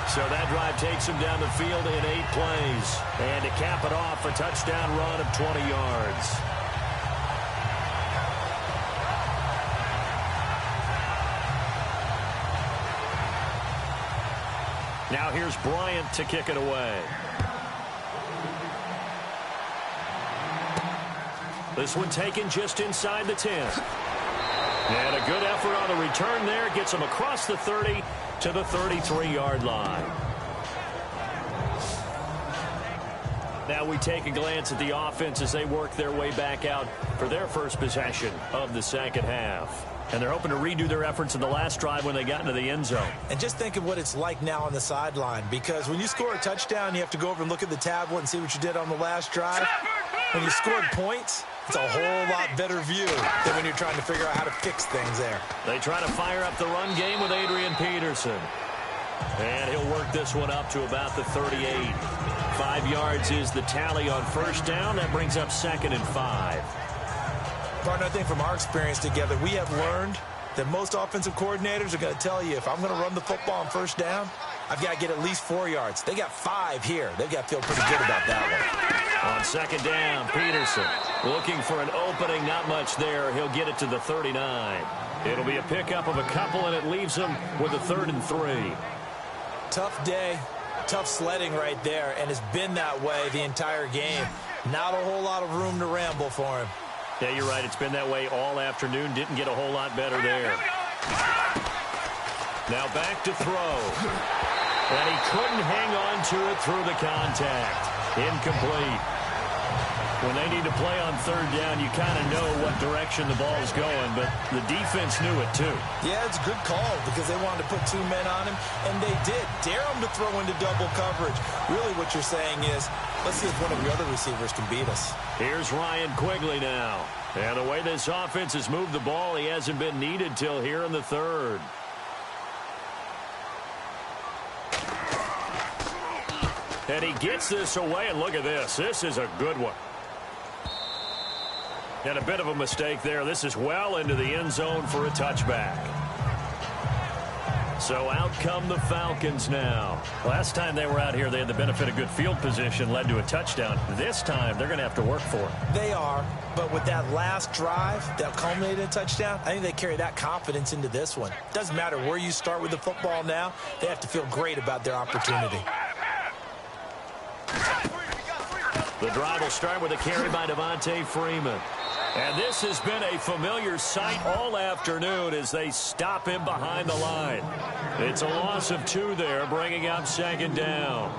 So that drive takes him down the field in 8 plays. And to cap it off, a touchdown run of 20 yards. Now here's Bryant to kick it away. This one taken just inside the 10. And a good effort on the return there. Gets him across the 30 to the 33-yard line. Now we take a glance at the offense as they work their way back out for their first possession of the second half. And they're hoping to redo their efforts in the last drive when they got into the end zone. And just think of what it's like now on the sideline, because when you score a touchdown, you have to go over and look at the tablet and see what you did on the last drive. When you scored points, it's a whole lot better view than when you're trying to figure out how to fix things there. They try to fire up the run game with Adrian Peterson. And he'll work this one up to about the 38. 5 yards is the tally on first down. That brings up 2nd and 5. Partner, I think from our experience together, we have learned that most offensive coordinators are going to tell you, if I'm going to run the football on first down, I've got to get at least 4 yards. They got 5 here. They've got to feel pretty good about that one. On second down, Peterson looking for an opening. Not much there. He'll get it to the 39. It'll be a pickup of a couple, and it leaves him with a 3rd and 3. Tough day, tough sledding right there, and it's been that way the entire game. Not a whole lot of room to ramble for him. Yeah, you're right. It's been that way all afternoon. Didn't get a whole lot better there. Now back to throw. And he couldn't hang on to it through the contact. Incomplete. When they need to play on third down, you kind of know what direction the ball is going, but the defense knew it too. Yeah, it's a good call because they wanted to put 2 men on him, and they did. Dare him to throw into double coverage. Really what you're saying is, let's see if one of your other receivers can beat us. Here's Ryan Quigley now. And the way this offense has moved the ball, he hasn't been needed till here in the third. And he gets this away, and look at this. This is a good one. And a bit of a mistake there. This is well into the end zone for a touchback. So out come the Falcons now. Last time they were out here, they had the benefit of good field position, led to a touchdown. This time, they're going to have to work for it. They are, but with that last drive that culminated in a touchdown, I think they carry that confidence into this one. Doesn't matter where you start with the football now, they have to feel great about their opportunity. The drive will start with a carry by Devontae Freeman. And this has been a familiar sight all afternoon as they stop him behind the line. It's a loss of 2 there, bringing up second down.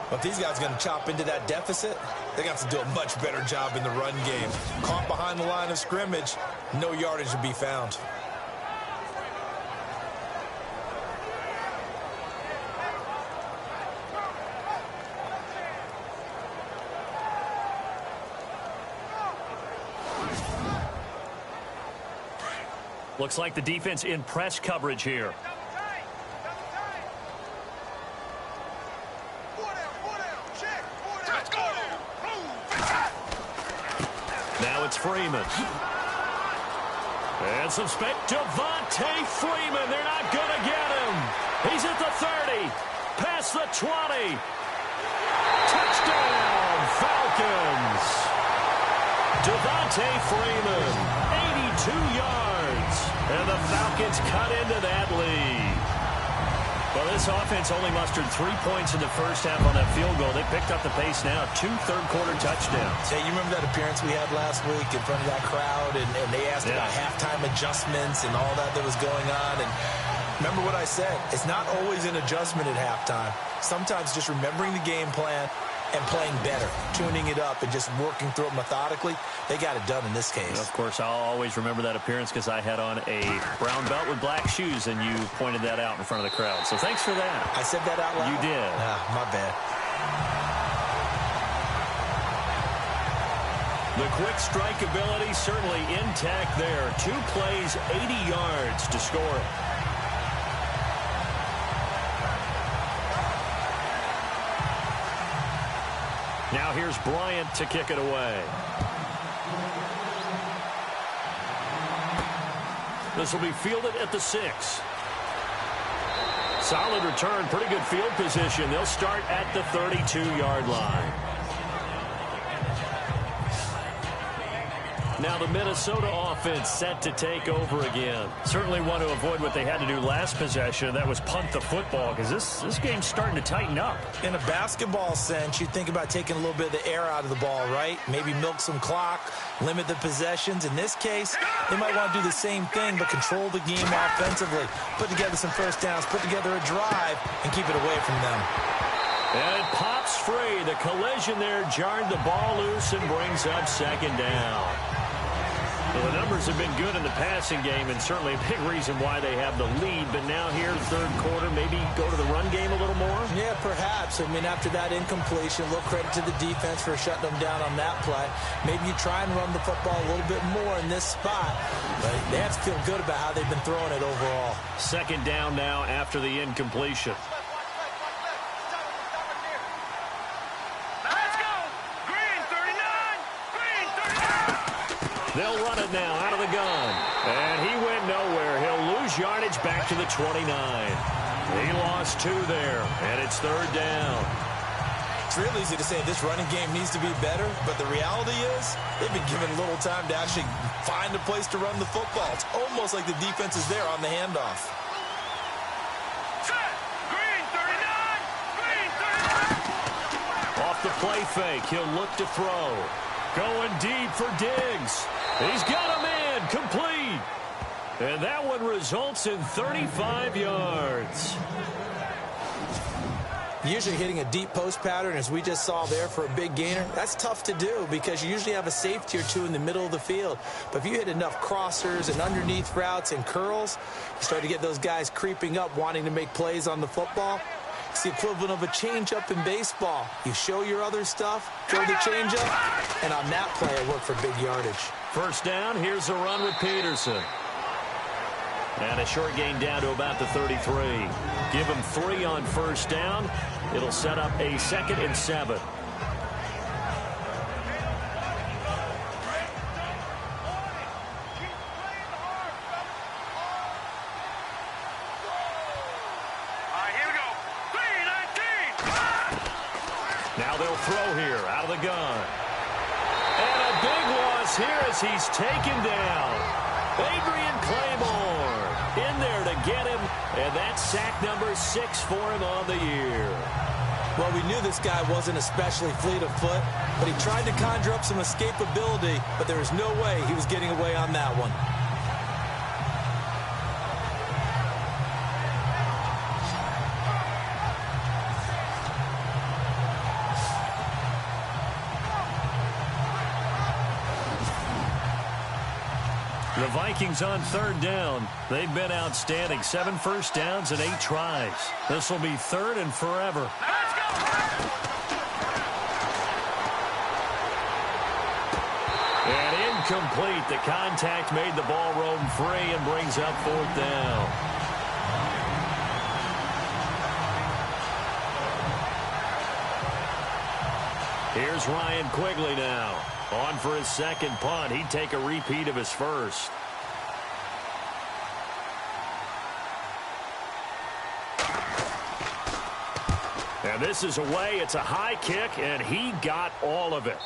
But if these guys are going to chop into that deficit, they're going to have to do a much better job in the run game. Caught behind the line of scrimmage, no yardage to be found. Looks like the defense in press coverage here. Now it's Freeman. And some space. Devontae Freeman. They're not going to get him. He's at the 30. Past the 20. Touchdown, Falcons. Devontae Freeman, 82 yards. And the Falcons cut into that lead. Well, this offense only mustered 3 points in the first half on that field goal. They picked up the pace now. 2 third-quarter touchdowns. Hey, you remember that appearance we had last week in front of that crowd, and they asked about halftime adjustments and all that was going on, and remember what I said. It's not always an adjustment at halftime. Sometimes just remembering the game plan and playing better, tuning it up and just working through it methodically. They got it done in this case. Of course, I'll always remember that appearance because I had on a brown belt with black shoes, and you pointed that out in front of the crowd. So thanks for that. I said that out loud? You did. My bad. The quick strike ability certainly intact there. 2 plays, 80 yards to score it. Now here's Bryant to kick it away. This will be fielded at the 6. Solid return, pretty good field position. They'll start at the 32-yard line. Now the Minnesota offense set to take over again. Certainly want to avoid what they had to do last possession. That was punt the football because this game's starting to tighten up. In a basketball sense, you think about taking a little bit of the air out of the ball, right? Maybe milk some clock, limit the possessions. In this case, they might want to do the same thing but control the game offensively. Put together some first downs, put together a drive, and keep it away from them. And it pops free. The collision there jarred the ball loose and brings up second down. Well, the numbers have been good in the passing game and certainly a big reason why they have the lead. But now here, third quarter, maybe go to the run game a little more? Yeah, perhaps. I mean, after that incompletion, a little credit to the defense for shutting them down on that play. Maybe you try and run the football a little bit more in this spot. But they have to feel good about how they've been throwing it overall. Second down now after the incompletion. They'll run it now out of the gun. And he went nowhere. He'll lose yardage back to the 29. He lost 2 there, and it's third down. It's real easy to say this running game needs to be better, but the reality is they've been given little time to actually find a place to run the football. It's almost like the defense is there on the handoff. Off the play fake, he'll look to throw. Going deep for Diggs. He's got a man complete. And that one results in 35 yards. Usually hitting a deep post pattern, as we just saw there for a big gainer, that's tough to do because you usually have a safety or two in the middle of the field. But if you hit enough crossers and underneath routes and curls, you start to get those guys creeping up, wanting to make plays on the football. It's the equivalent of a changeup in baseball. You show your other stuff, throw the changeup, and on that play, it worked for big yardage. First down, here's a run with Peterson. And a short gain down to about the 33. Give him 3 on first down. It'll set up a 2nd and 7. Now they'll throw here out of the gun. And a big loss here as he's taken down. Adrian Claymore in there to get him, and that's sack number 6 for him on the year. Well, we knew this guy wasn't especially fleet of foot, but he tried to conjure up some escapability, but there was no way he was getting away on that one. The Vikings on 3rd down. They've been outstanding. 7 first downs and 8 tries. This will be 3rd and forever. And incomplete. The contact made the ball roam free and brings up 4th down. Here's Ryan Quigley now. On for his 2nd punt. He'd take a repeat of his first. And this is away. It's a high kick, and he got all of it.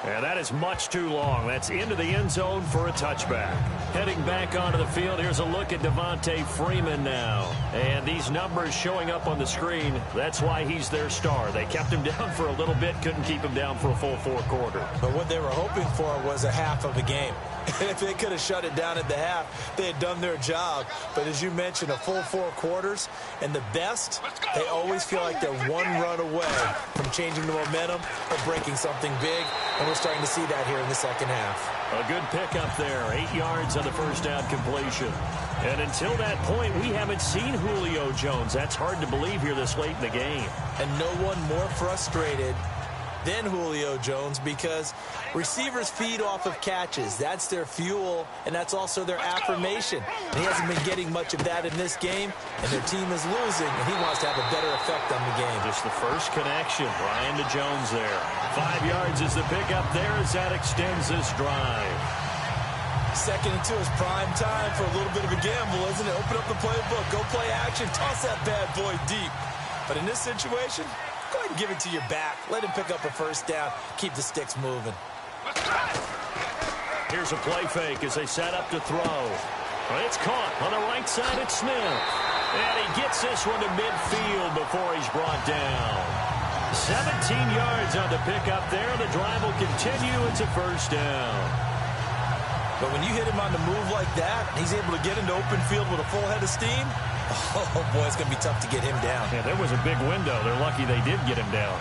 And that is much too long. That's into the end zone for a touchback. Heading back onto the field, here's a look at Devontae Freeman now. And these numbers showing up on the screen, that's why he's their star. They kept him down for a little bit, couldn't keep him down for a full 4 quarters. But what they were hoping for was a half of a game. And if they could have shut it down at the half, they had done their job. But as you mentioned, a full 4 quarters, and the best, they always feel like they're one run away from changing the momentum or breaking something big. And we're starting to see that here in the 2nd half. A good pickup there. 8 yards on the first down completion. And until that point, we haven't seen Julio Jones. That's hard to believe here this late in the game. And no one more frustrated than Julio Jones, because receivers feed off of catches. That's their fuel, and that's also their affirmation. And he hasn't been getting much of that in this game, and their team is losing, and he wants to have a better effect on the game. Just the first connection. Ryan to Jones there. 5 yards is the pickup there as that extends this drive. 2nd and 2 is prime time for a little bit of a gamble, isn't it? Open up the playbook, go play action, toss that bad boy deep. But in this situation, go ahead and give it to your back. Let him pick up a first down. Keep the sticks moving. Here's a play fake as they set up to throw. It's caught on the right side at Smith. And he gets this one to midfield before he's brought down. 17 yards on the pickup there. The drive will continue. It's a first down. But when you hit him on the move like that, he's able to get into open field with a full head of steam. Oh, boy, it's going to be tough to get him down. Yeah, there was a big window. They're lucky they did get him down.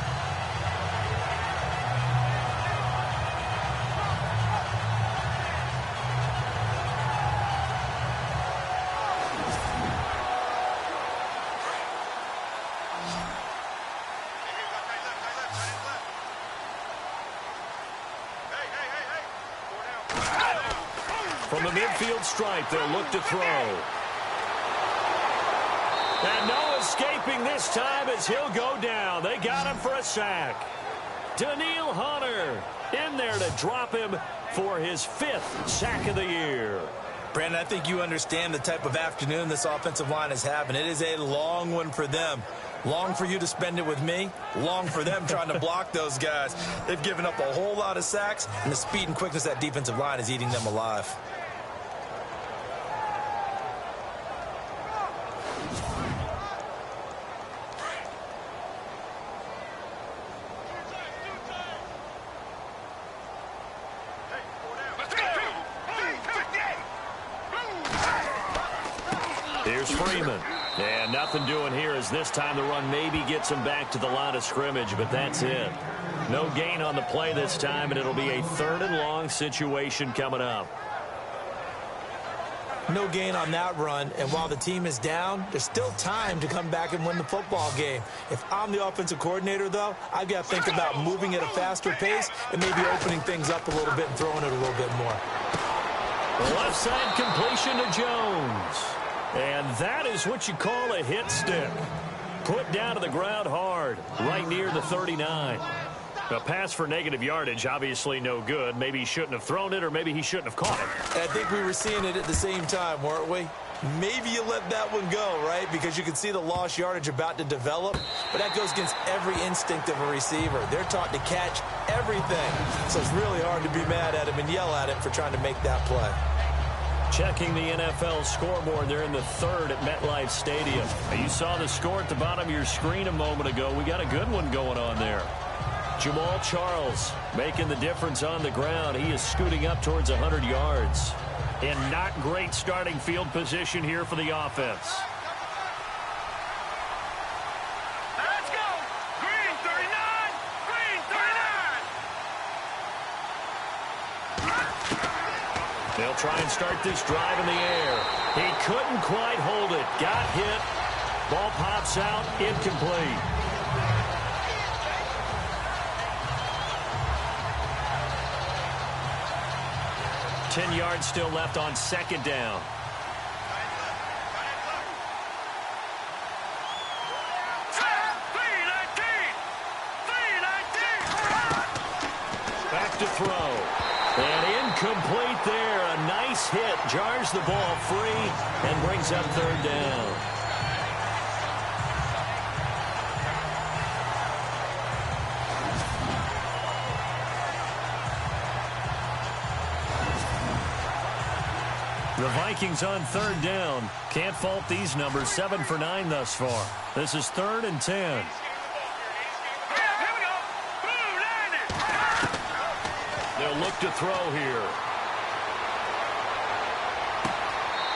From the midfield stripe, they'll look to throw. And no escaping this time as he'll go down. They got him for a sack. Daniil Hunter in there to drop him for his 5th sack of the year. Brandon, I think you understand the type of afternoon this offensive line is having. It is a long one for them. Long for you to spend it with me. Long for them trying to block those guys. They've given up a whole lot of sacks, and the speed and quickness of that defensive line is eating them alive. Here's Freeman. And nothing doing here as this time the run maybe gets him back to the line of scrimmage, but that's it. No gain on the play this time, and it'll be a 3rd and long situation coming up. No gain on that run, and while the team is down, there's still time to come back and win the football game. If I'm the offensive coordinator, though, I've got to think about moving at a faster pace and maybe opening things up a little bit and throwing it a little bit more. The left side completion to Jones. And that is what you call a hit stick. Put down to the ground hard, right near the 39. A pass for negative yardage, obviously no good. Maybe he shouldn't have thrown it, or maybe he shouldn't have caught it. I think we were seeing it at the same time, weren't we? Maybe you let that one go, right? Because you can see the lost yardage about to develop. But that goes against every instinct of a receiver. They're taught to catch everything. So it's really hard to be mad at him and yell at him for trying to make that play. Checking the NFL scoreboard, they're in the 3rd at MetLife Stadium. You saw the score at the bottom of your screen a moment ago. We got a good one going on there. Jamal Charles making the difference on the ground. He is scooting up towards 100 yards. And not great starting field position here for the offense. Let's go. Green 39. Green 39. They'll try and start this drive in the air. He couldn't quite hold it. Got hit. Ball pops out. Incomplete. 10 yards still left on 2nd down. Back to throw. And incomplete there. A nice hit. Jars the ball free and brings up 3rd down. The Vikings on 3rd down. Can't fault these numbers. 7 for 9 thus far. This is 3rd and 10. They'll look to throw here.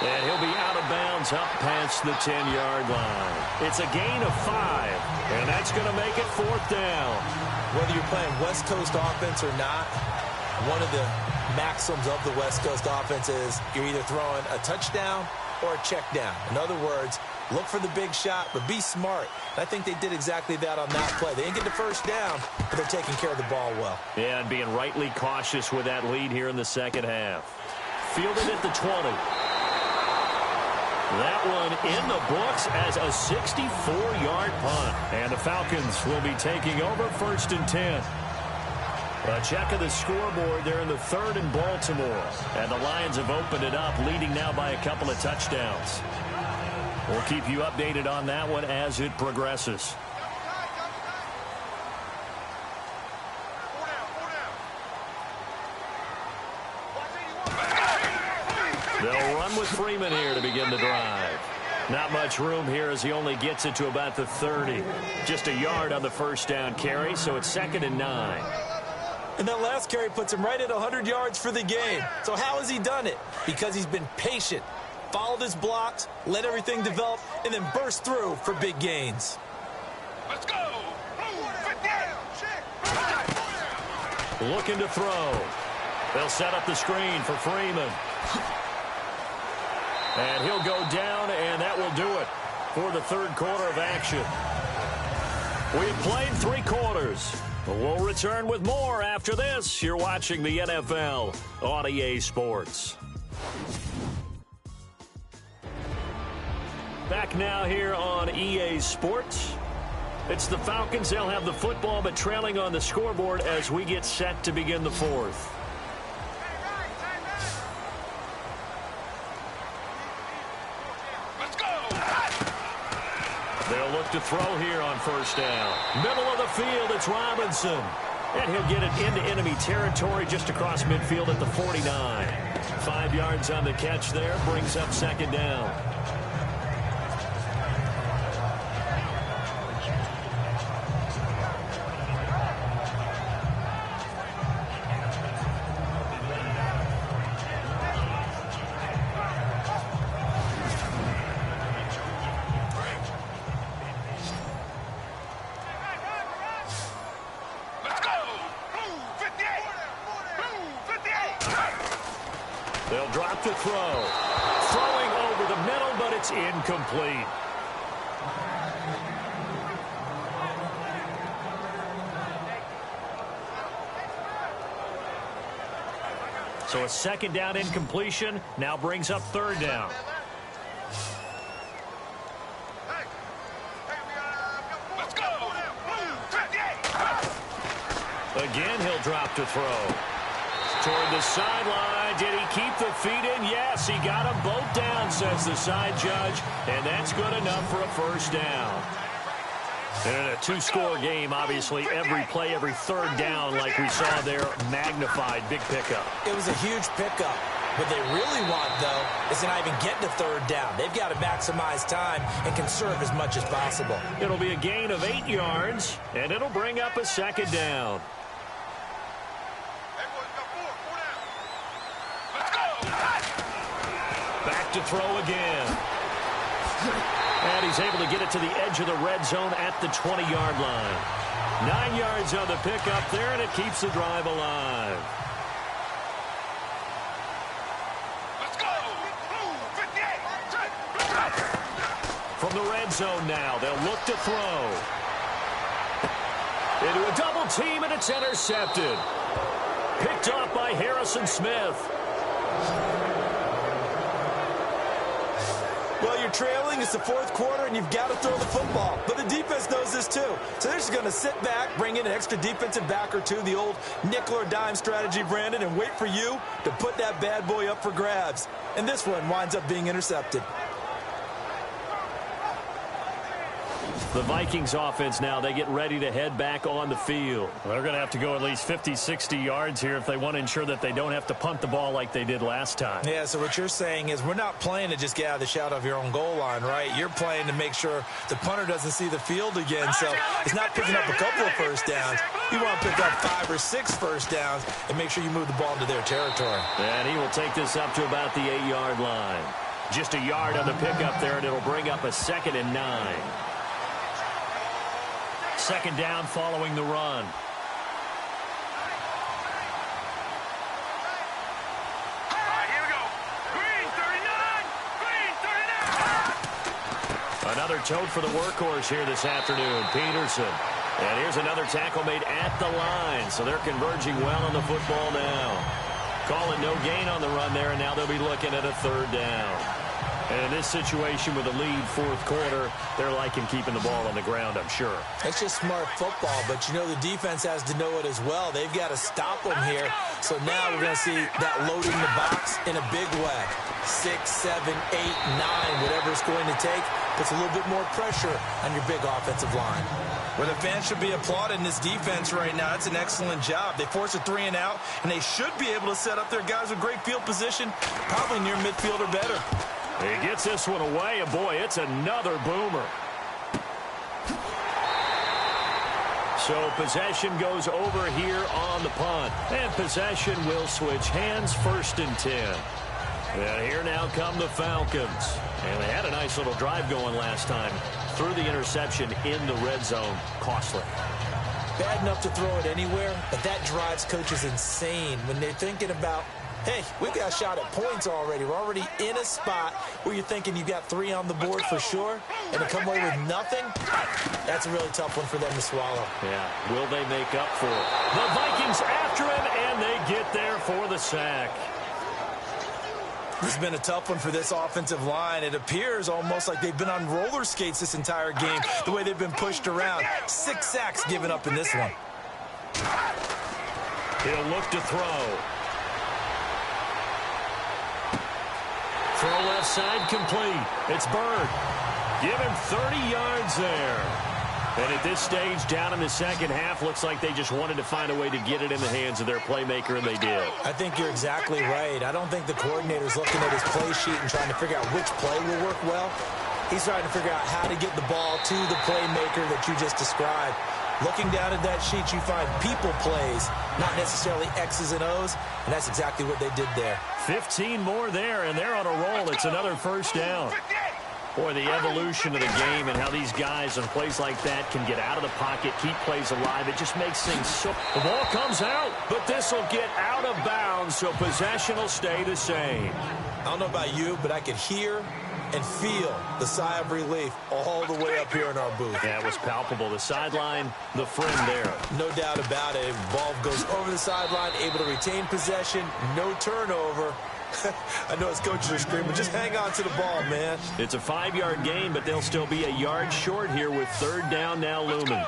And he'll be out of bounds up past the 10-yard line. It's a gain of 5, and that's going to make it 4th down. Whether you're playing West Coast offense or not, one of the maxims of the West Coast offense is you're either throwing a touchdown or a check down. In other words, look for the big shot, but be smart. And I think they did exactly that on that play. They didn't get the 1st down, but they're taking care of the ball well. Yeah, and being rightly cautious with that lead here in the 2nd half. Fielded at the 20. That one in the books as a 64-yard punt. And the Falcons will be taking over 1st and 10. A check of the scoreboard. They're in the 3rd in Baltimore. And the Lions have opened it up, leading now by a couple of touchdowns. We'll keep you updated on that one as it progresses. They'll run with Freeman here to begin the drive. Not much room here as he only gets it to about the 30. Just a yard on the 1st down carry, so it's 2nd and 9. And that last carry puts him right at 100 yards for the game. So how has he done it? Because he's been patient, followed his blocks, let everything develop, and then burst through for big gains. Let's go. Looking to throw. They'll set up the screen for Freeman. And he'll go down, and that will do it for the 3rd quarter of action. We have played 3 quarters. We'll return with more after this. You're watching the NFL on EA Sports. Back now here on EA Sports. It's the Falcons. They'll have the football, but trailing on the scoreboard as we get set to begin the 4th. They'll look to throw here on 1st down. Middle of the field, it's Robinson. And he'll get it into enemy territory just across midfield at the 49. 5 yards on the catch there, brings up 2nd down. They'll drop to throw. Throwing over the middle, but it's incomplete. So a second down incompletion now brings up third down. Let's go. Again, he'll drop to throw. Toward the sideline. Did he keep the feet in? Yes, he got them both down, says the side judge. And that's good enough for a first down. And in a two-score game, obviously, every play, every third down, like we saw there, magnified. Big pickup. It was a huge pickup. What they really want, though, is to not even get to third down. They've got to maximize time and conserve as much as possible. It'll be a gain of 8 yards, and it'll bring up a second down. Back to throw again. And he's able to get it to the edge of the red zone at the 20-yard line. 9 yards on the pickup there, and it keeps the drive alive. Let's go. 58. From the red zone now, they'll look to throw. Into a double team, and it's intercepted. Picked off by Harrison Smith. Well, you're trailing. It's the fourth quarter, and you've got to throw the football. But the defense knows this, too. So they're just going to sit back, bring in an extra defensive back or two, the old nickel or dime strategy, Brandon, and wait for you to put that bad boy up for grabs. And this one winds up being intercepted. The Vikings offense now, they get ready to head back on the field. They're going to have to go at least 50, 60 yards here if they want to ensure that they don't have to punt the ball like they did last time. Yeah, so what you're saying is we're not playing to just get out of the shadow of your own goal line, right? You're playing to make sure the punter doesn't see the field again. So it's not picking up a couple of first downs. You want to pick up 5 or 6 first downs and make sure you move the ball into their territory. And he will take this up to about the 8-yard line. Just a yard on the pickup there, and it'll bring up a 2nd and 9. Second down following the run. All right, here we go. Green 39. Another tote for the workhorse here this afternoon, Peterson. And here's another tackle made at the line, so they're converging well on the football now. Calling no gain on the run there, and now they'll be looking at a third down. And in this situation with a lead fourth quarter, they're liking keeping the ball on the ground, I'm sure. It's just smart football, but you know the defense has to know it as well. They've got to stop them here. So now we're going to see that loading the box in a big way. 6, 7, 8, 9, whatever it's going to take, puts a little bit more pressure on your big offensive line. Well, the fans should be applauding this defense right now. It's an excellent job. They force a 3 and out, and they should be able to set up their guys with great field position, probably near midfield or better. He gets this one away, and boy, it's another boomer. So possession goes over here on the punt. And possession will switch hands, 1st and 10. And here now come the Falcons. And they had a nice little drive going last time. Threw the interception in the red zone. Costly. Bad enough to throw it anywhere, but that drives coaches insane when they're thinking about, hey, we've got a shot at points already. We're already in a spot where you're thinking you've got 3 on the board for sure, and to come away with nothing, that's a really tough one for them to swallow. Yeah, will they make up for it? The Vikings after him, and they get there for the sack. This has been a tough one for this offensive line. It appears almost like they've been on roller skates this entire game, the way they've been pushed around. 6 sacks given up in this one. He'll look to throw. Throw left side complete. It's Bird. Give him 30 yards there. And at this stage, down in the second half, looks like they just wanted to find a way to get it in the hands of their playmaker, and they did. I think you're exactly right. I don't think the coordinator's looking at his play sheet and trying to figure out which play will work well. He's trying to figure out how to get the ball to the playmaker that you just described. Looking down at that sheet, you find people plays, not necessarily X's and O's, and that's exactly what they did there. 15 more there, and they're on a roll. It's another first down. Boy, the evolution of the game and how these guys on plays like that can get out of the pocket, keep plays alive, it just makes things so... The ball comes out, but this will get out of bounds, so possession will stay the same. I don't know about you, but I could hear and feel the sigh of relief all the way up here in our booth. Yeah, it was palpable. The sideline, the friend there. No doubt about it. Ball goes over the sideline, able to retain possession, no turnover. I know his coaches are screaming, just hang on to the ball, man. It's a 5-yard gain, but they'll still be a yard short here with third down now looming.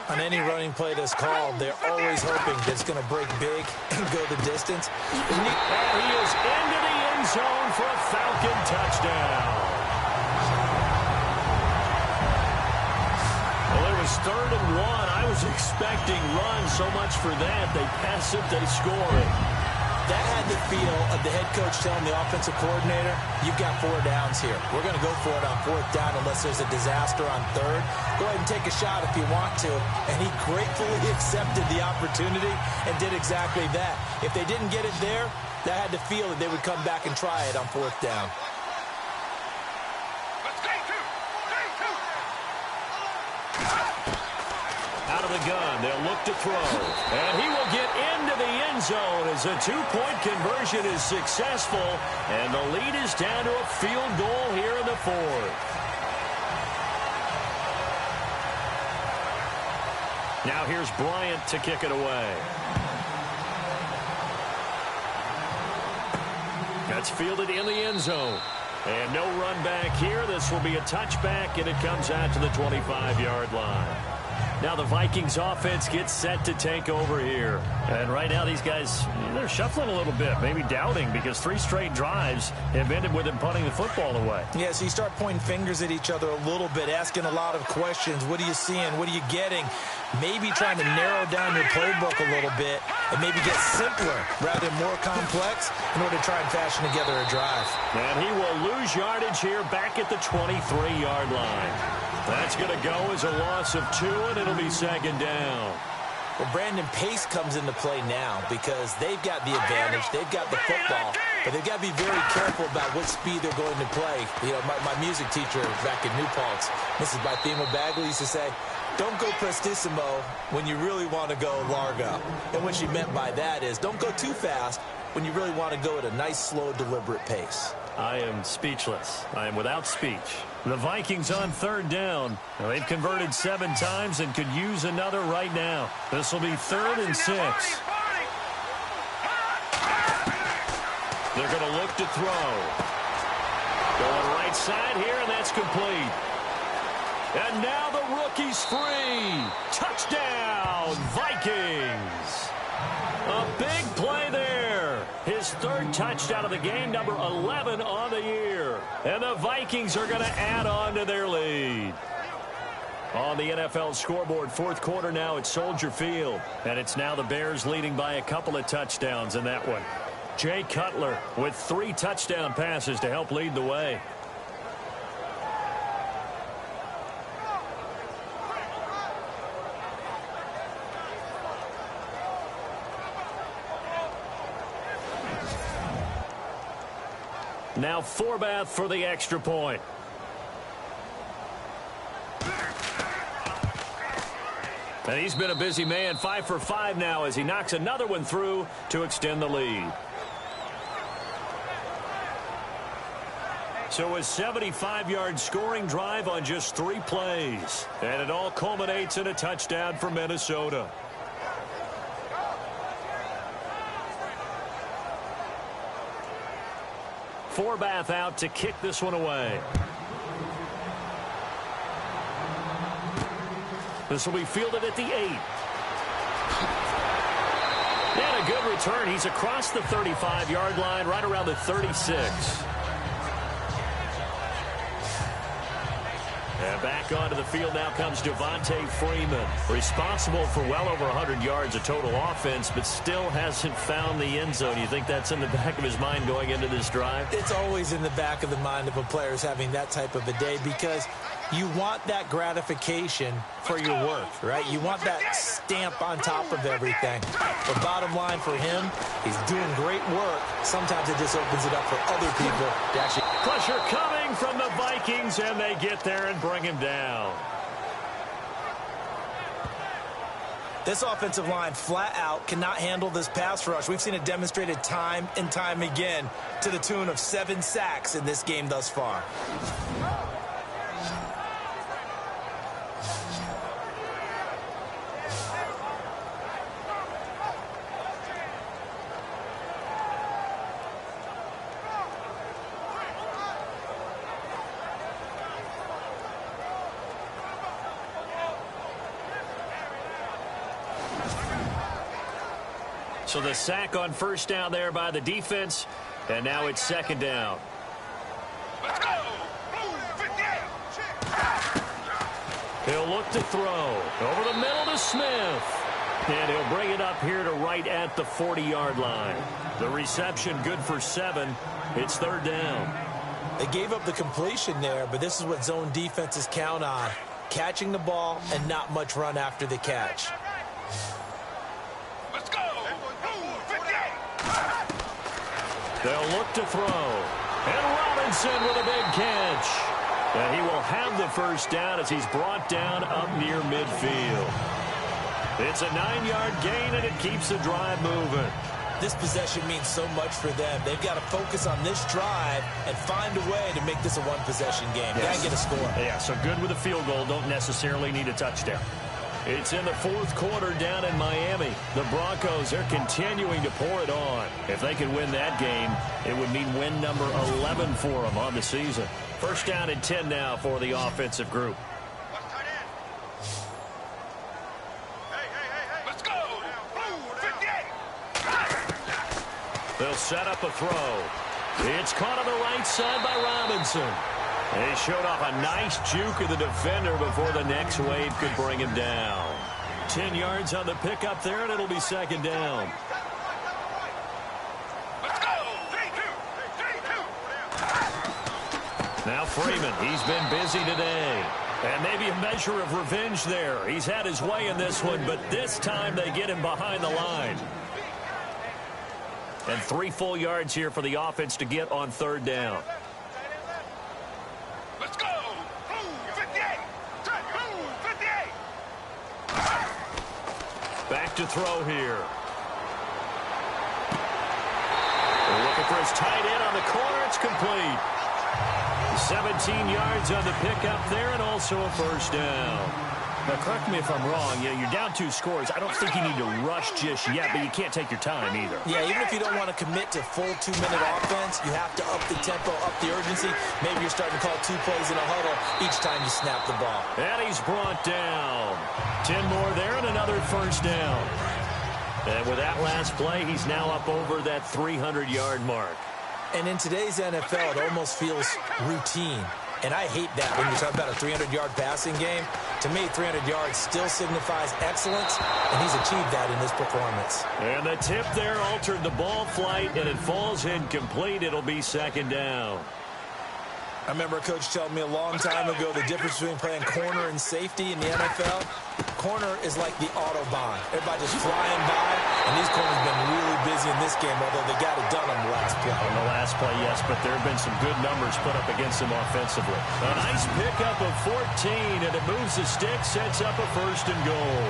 On any running play that's called, they're always hoping that it's going to break big and go the distance. And he is into the end zone for a Falcon touchdown. Well, it was 3rd and 1. I was expecting runs, so much for that. They pass it, they score it. That had the feel of the head coach telling the offensive coordinator, you've got 4 downs here. We're going to go for it on 4th down unless there's a disaster on 3rd. Go ahead and take a shot if you want to. And he gratefully accepted the opportunity and did exactly that. If they didn't get it there, that had the feel that they would come back and try it on 4th down. Out of the gun, they'll look to throw. And he will get into the end zone as a 2-point conversion is successful. And the lead is down to a field goal here in the 4th. Now here's Bryant to kick it away. That's fielded in the end zone. And no run back here. This will be a touchback, and it comes out to the 25-yard line. Now the Vikings offense gets set to take over here. And right now these guys, they're shuffling a little bit, maybe doubting, because 3 straight drives have ended with them punting the football away. Yeah, so you start pointing fingers at each other a little bit, asking a lot of questions. What are you seeing? What are you getting? Maybe trying to narrow down your playbook a little bit and maybe get simpler rather than more complex in order to try and fashion together a drive. And he will lose yardage here back at the 23-yard line. That's going to go as a loss of 2, and it'll be 2nd down. Well, Brandon, pace comes into play now because they've got the advantage. They've got the football, but they've got to be very careful about what speed they're going to play. You know, my music teacher back in New Paltz, Mrs. Bythema Bagley, used to say, don't go prestissimo when you really want to go largo. And what she meant by that is don't go too fast when you really want to go at a nice, slow, deliberate pace. I am speechless. I am without speech. The Vikings on 3rd down. Now, they've converted 7 times and could use another right now. This will be 3rd and 6. They're going to look to throw. Going right side here, and that's complete. And now the rookie's free. Touchdown, Vikings. A big play there. His 3rd touchdown of the game, number 11 on the year. And the Vikings are going to add on to their lead. On the NFL scoreboard, 4th quarter now at Soldier Field. And it's now the Bears leading by a couple of touchdowns in that one. Jay Cutler with 3 touchdown passes to help lead the way. Now Farve for the extra point. And he's been a busy man, 5 for 5 now as he knocks another one through to extend the lead. So a 75-yard scoring drive on just 3 plays. And it all culminates in a touchdown for Minnesota. Farve out to kick this one away. This will be fielded at the 8. And a good return. He's across the 35-yard line, right around the 36. And back onto the field now comes Devontae Freeman, responsible for well over 100 yards of total offense, but still hasn't found the end zone. You think that's in the back of his mind going into this drive? It's always in the back of the mind of a player who's having that type of a day because you want that gratification for your work, right? You want that stamp on top of everything. The bottom line for him, he's doing great work. Sometimes it just opens it up for other people to actually... Pressure coming. coming from the Vikings, and they get there and bring him down. This offensive line flat out cannot handle this pass rush. We've seen it demonstrated time and time again to the tune of 7 sacks in this game thus far. So the sack on first down there by the defense, and now it's second down. Let's go. Blue 58. He'll look to throw. Over the middle to Smith. And he'll bring it up here to right at the 40-yard line. The reception good for 7. It's third down. They gave up the completion there, but this is what zone defenses count on. Catching the ball and not much run after the catch. Let's go. Blue 58. They'll look to throw. And Robinson with a big catch. And he will have the first down as he's brought down up near midfield. It's a 9-yard gain, and it keeps the drive moving. This possession means so much for them. They've got to focus on this drive and find a way to make this a one-possession game. Yes. Got to get a score. Yeah, so good with a field goal. Don't necessarily need a touchdown. It's in the fourth quarter down in Miami. The Broncos are continuing to pour it on. If they can win that game, it would mean win number 11 for them on the season. First down and 10 now for the offensive group. Let's go. Blue 58. They'll set up a throw. It's caught on the right side by Robinson. He showed off a nice juke of the defender before the next wave could bring him down. 10 yards on the pickup there, and it'll be second down. Let's go. 3-2. Now Freeman, he's been busy today. And maybe a measure of revenge there. He's had his way in this one, but this time they get him behind the line. And 3 full yards here for the offense to get on third down. Let's go. Blue 58. Blue 58. Back to throw here. They're looking for his tight end on the corner. It's complete. 17 yards on the pickup there, and also a first down. Now, correct me if I'm wrong. You're down 2 scores. I don't think you need to rush just yet, but you can't take your time either. Yeah, even if you don't want to commit to full 2-minute offense, you have to up the tempo, up the urgency. Maybe you're starting to call 2 plays in a huddle each time you snap the ball. And he's brought down. 10 more there and another first down. And with that last play, he's now up over that 300-yard mark. And in today's NFL, it almost feels routine. And I hate that when you talk about a 300-yard passing game. To me, 300 yards still signifies excellence, and he's achieved that in this performance. And the tip there altered the ball flight, and it falls incomplete. It'll be second down. I remember a coach telling me a long time ago the difference between playing corner and safety in the NFL. Corner is like the Autobahn. Everybody just flying by, and these corners have been really busy in this game, although they got it done on the last play. On the last play, yes, but there have been some good numbers put up against them offensively. A nice pickup of 14, and it moves the stick, sets up a first and goal.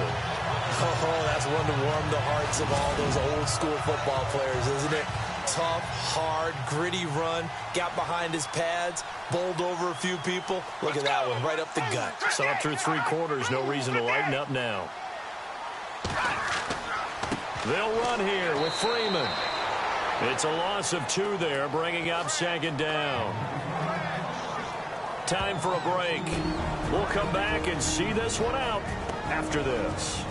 Oh, that's one to warm the hearts of all those old-school football players, isn't it? Tough, hard, gritty run, got behind his pads, bowled over a few people. Look at that one, right up the gut. So up through 3 quarters, no reason to lighten up now. They'll run here with Freeman. It's a loss of 2 there, bringing up second down. Time for a break. We'll come back and see this one out after this.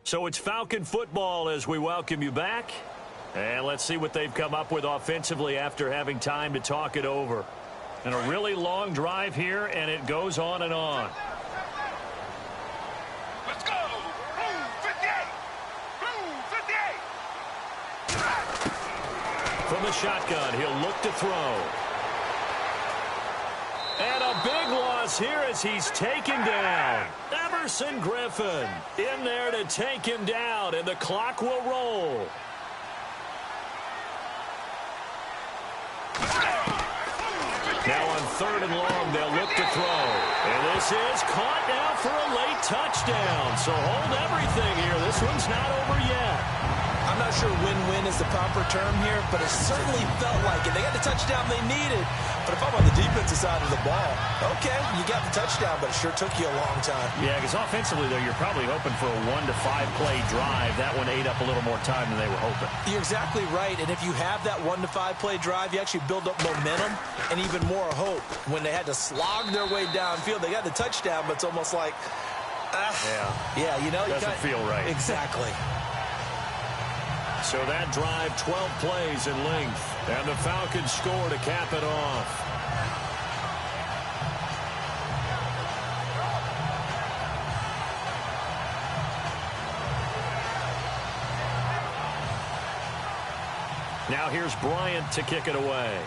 So it's Falcon football as we welcome you back. And let's see what they've come up with offensively after having time to talk it over. And a really long drive here, and it goes on and on. Let's go. Blue 58. Blue 58. From the shotgun, he'll look to throw. And a big one across here as he's taken down. Emerson Griffin in there to take him down, and the clock will roll. Now on 3rd and long, they'll look to throw. And this is caught now for a late touchdown. So hold everything here. This one's not over yet. I'm not sure win-win is the proper term here, but it certainly felt like it. They got the touchdown they needed. But if I'm on the defensive side of the ball, okay, you got the touchdown, but it sure took you a long time. Yeah, because offensively, though, you're probably hoping for a 1 to 5 play drive. That one ate up a little more time than they were hoping. You're exactly right, and if you have that 1 to 5 play drive, you actually build up momentum and even more hope. When they had to slog their way downfield, they got the touchdown, but it's almost like, yeah, you know. Doesn't feel right. Exactly. So that drive, 12 plays in length, and the Falcons score to cap it off. Now here's Bryant to kick it away.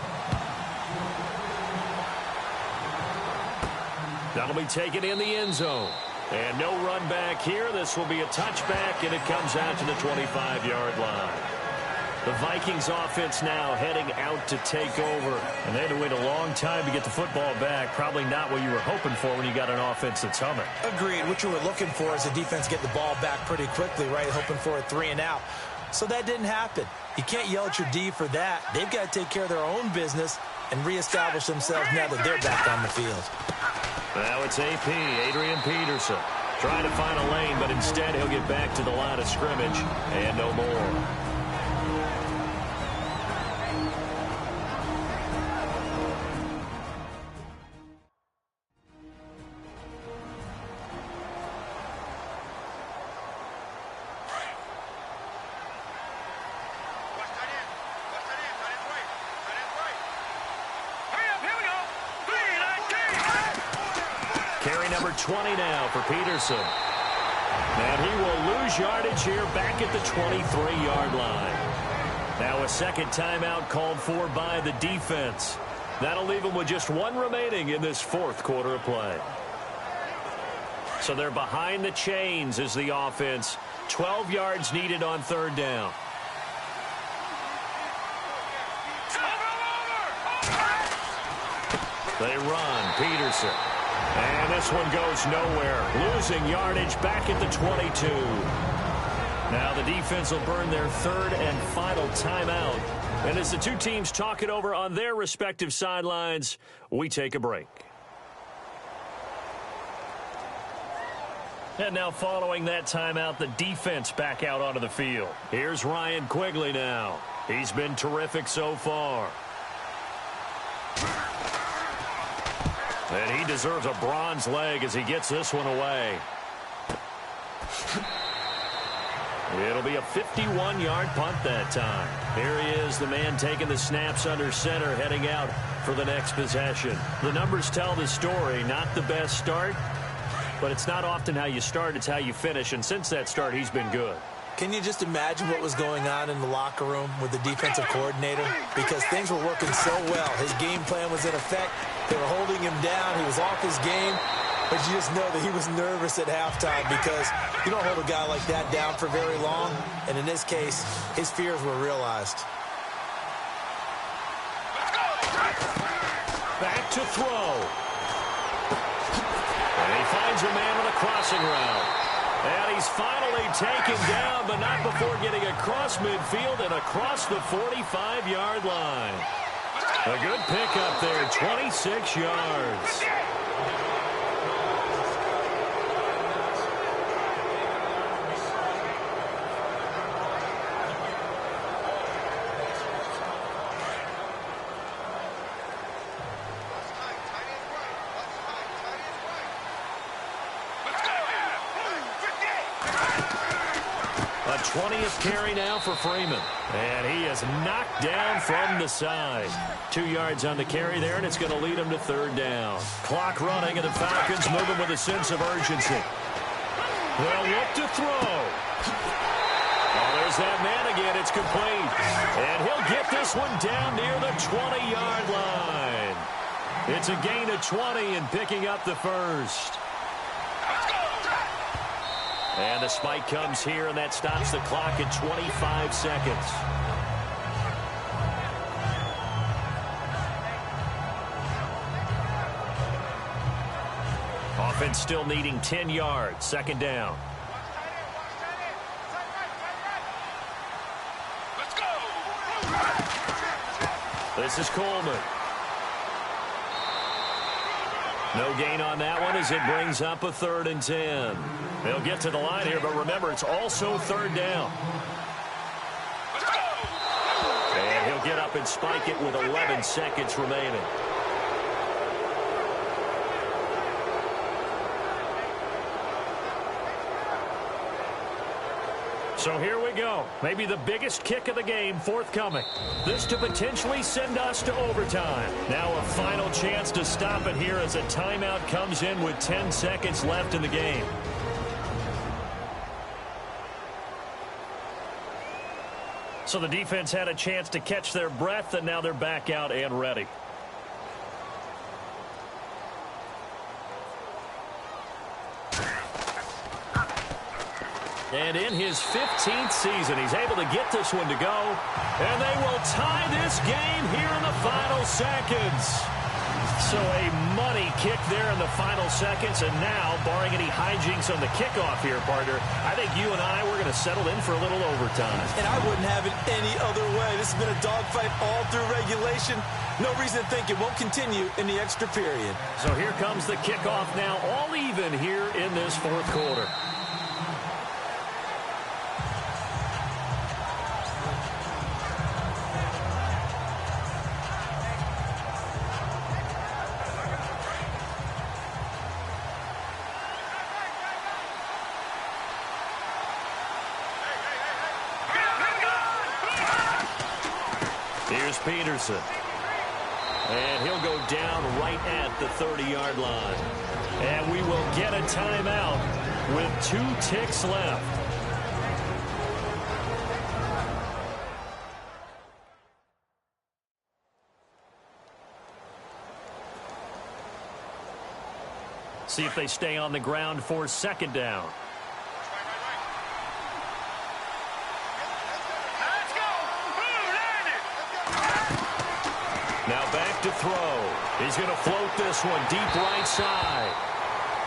That'll be taken in the end zone. And no run back here. This will be a touchback, and it comes out to the 25-yard line. The Vikings offense now heading out to take over. And they had to wait a long time to get the football back. Probably not what you were hoping for when you got an offense that's humming. Agreed. What you were looking for is the defense get the ball back pretty quickly, right? Hoping for a 3 and out. So that didn't happen. You can't yell at your D for that. They've got to take care of their own business and reestablish themselves now that they're back on the field. Now it's AP, Adrian Peterson, trying to find a lane, but instead he'll get back to the line of scrimmage and no more. Carry number 20 now for Peterson. And he will lose yardage here back at the 23-yard line. Now a second timeout called for by the defense. That'll leave them with just 1 remaining in this 4th quarter of play. So they're behind the chains as the offense. 12 yards needed on 3rd down. They run. Peterson. And this one goes nowhere. Losing yardage back at the 22. Now the defense will burn their 3rd and final timeout. And as the two teams talk it over on their respective sidelines, we take a break. And now following that timeout, the defense back out onto the field. Here's Ryan Quigley now. He's been terrific so far. And he deserves a bronze leg as he gets this one away. It'll be a 51-yard punt that time. Here he is, the man taking the snaps under center, heading out for the next possession. The numbers tell the story. Not the best start, but it's not often how you start, it's how you finish. And since that start, he's been good. Can you just imagine what was going on in the locker room with the defensive coordinator? Because things were working so well. His game plan was in effect. They were holding him down. He was off his game. But you just know that he was nervous at halftime because you don't hold a guy like that down for very long. And in this case, his fears were realized. Back to throw. And he finds a man with a crossing route. And he's finally taken down, but not before getting across midfield and across the 45-yard line. A good pickup there, 26 yards. A 20th carry now for Freeman. And he is knocked down from the side. 2 yards on the carry there, and it's going to lead him to 3rd down. Clock running, and the Falcons moving with a sense of urgency. They'll look to throw. Oh, there's that man again. It's complete. And he'll get this one down near the 20-yard line. It's a gain of 20 and picking up the first. And the spike comes here, and that stops the clock at 25 seconds. Offense still needing 10 yards. Second down. Let's go. This is Coleman. No gain on that one as it brings up a 3rd and 10. They'll get to the line here, but remember, it's also 3rd down. Let's go. And he'll get up and spike it with 11 seconds remaining. So here we go. Maybe the biggest kick of the game forthcoming. This to potentially send us to overtime. Now a final chance to stop it here as a timeout comes in with 10 seconds left in the game. So the defense had a chance to catch their breath, and now they're back out and ready. And in his 15th season, he's able to get this one to go. And they will tie this game here in the final seconds. So a money kick there in the final seconds. And now, barring any hijinks on the kickoff here, partner, I think you and I, we're going to settle in for a little overtime. And I wouldn't have it any other way. This has been a dogfight all through regulation. No reason to think it won't continue in the extra period. So here comes the kickoff now, all even here in this 4th quarter. Here's Peterson. And he'll go down right at the 30-yard line. And we will get a timeout with 2 ticks left. See if they stay on the ground for 2nd down. Now back to throw. He's going to float this one deep right side.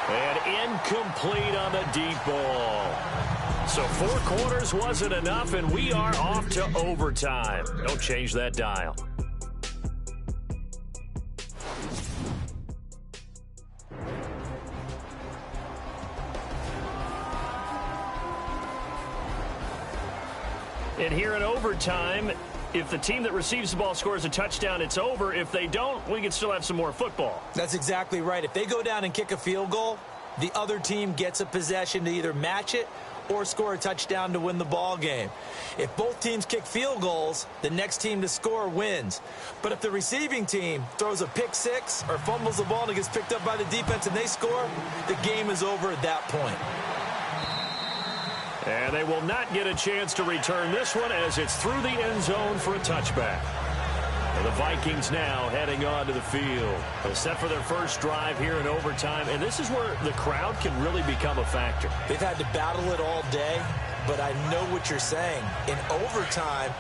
And incomplete on the deep ball. So 4 quarters wasn't enough, and we are off to overtime. Don't change that dial. And here in overtime, if the team that receives the ball scores a touchdown, it's over. If they don't, we can still have some more football. That's exactly right. If they go down and kick a field goal, the other team gets a possession to either match it or score a touchdown to win the ball game. If both teams kick field goals, the next team to score wins. But if the receiving team throws a pick six or fumbles the ball and it gets picked up by the defense and they score, the game is over at that point. And they will not get a chance to return this one as it's through the end zone for a touchback. And the Vikings now heading on to the field. They're set for their first drive here in overtime, and this is where the crowd can really become a factor. They've had to battle it all day, but I know what you're saying. In overtime,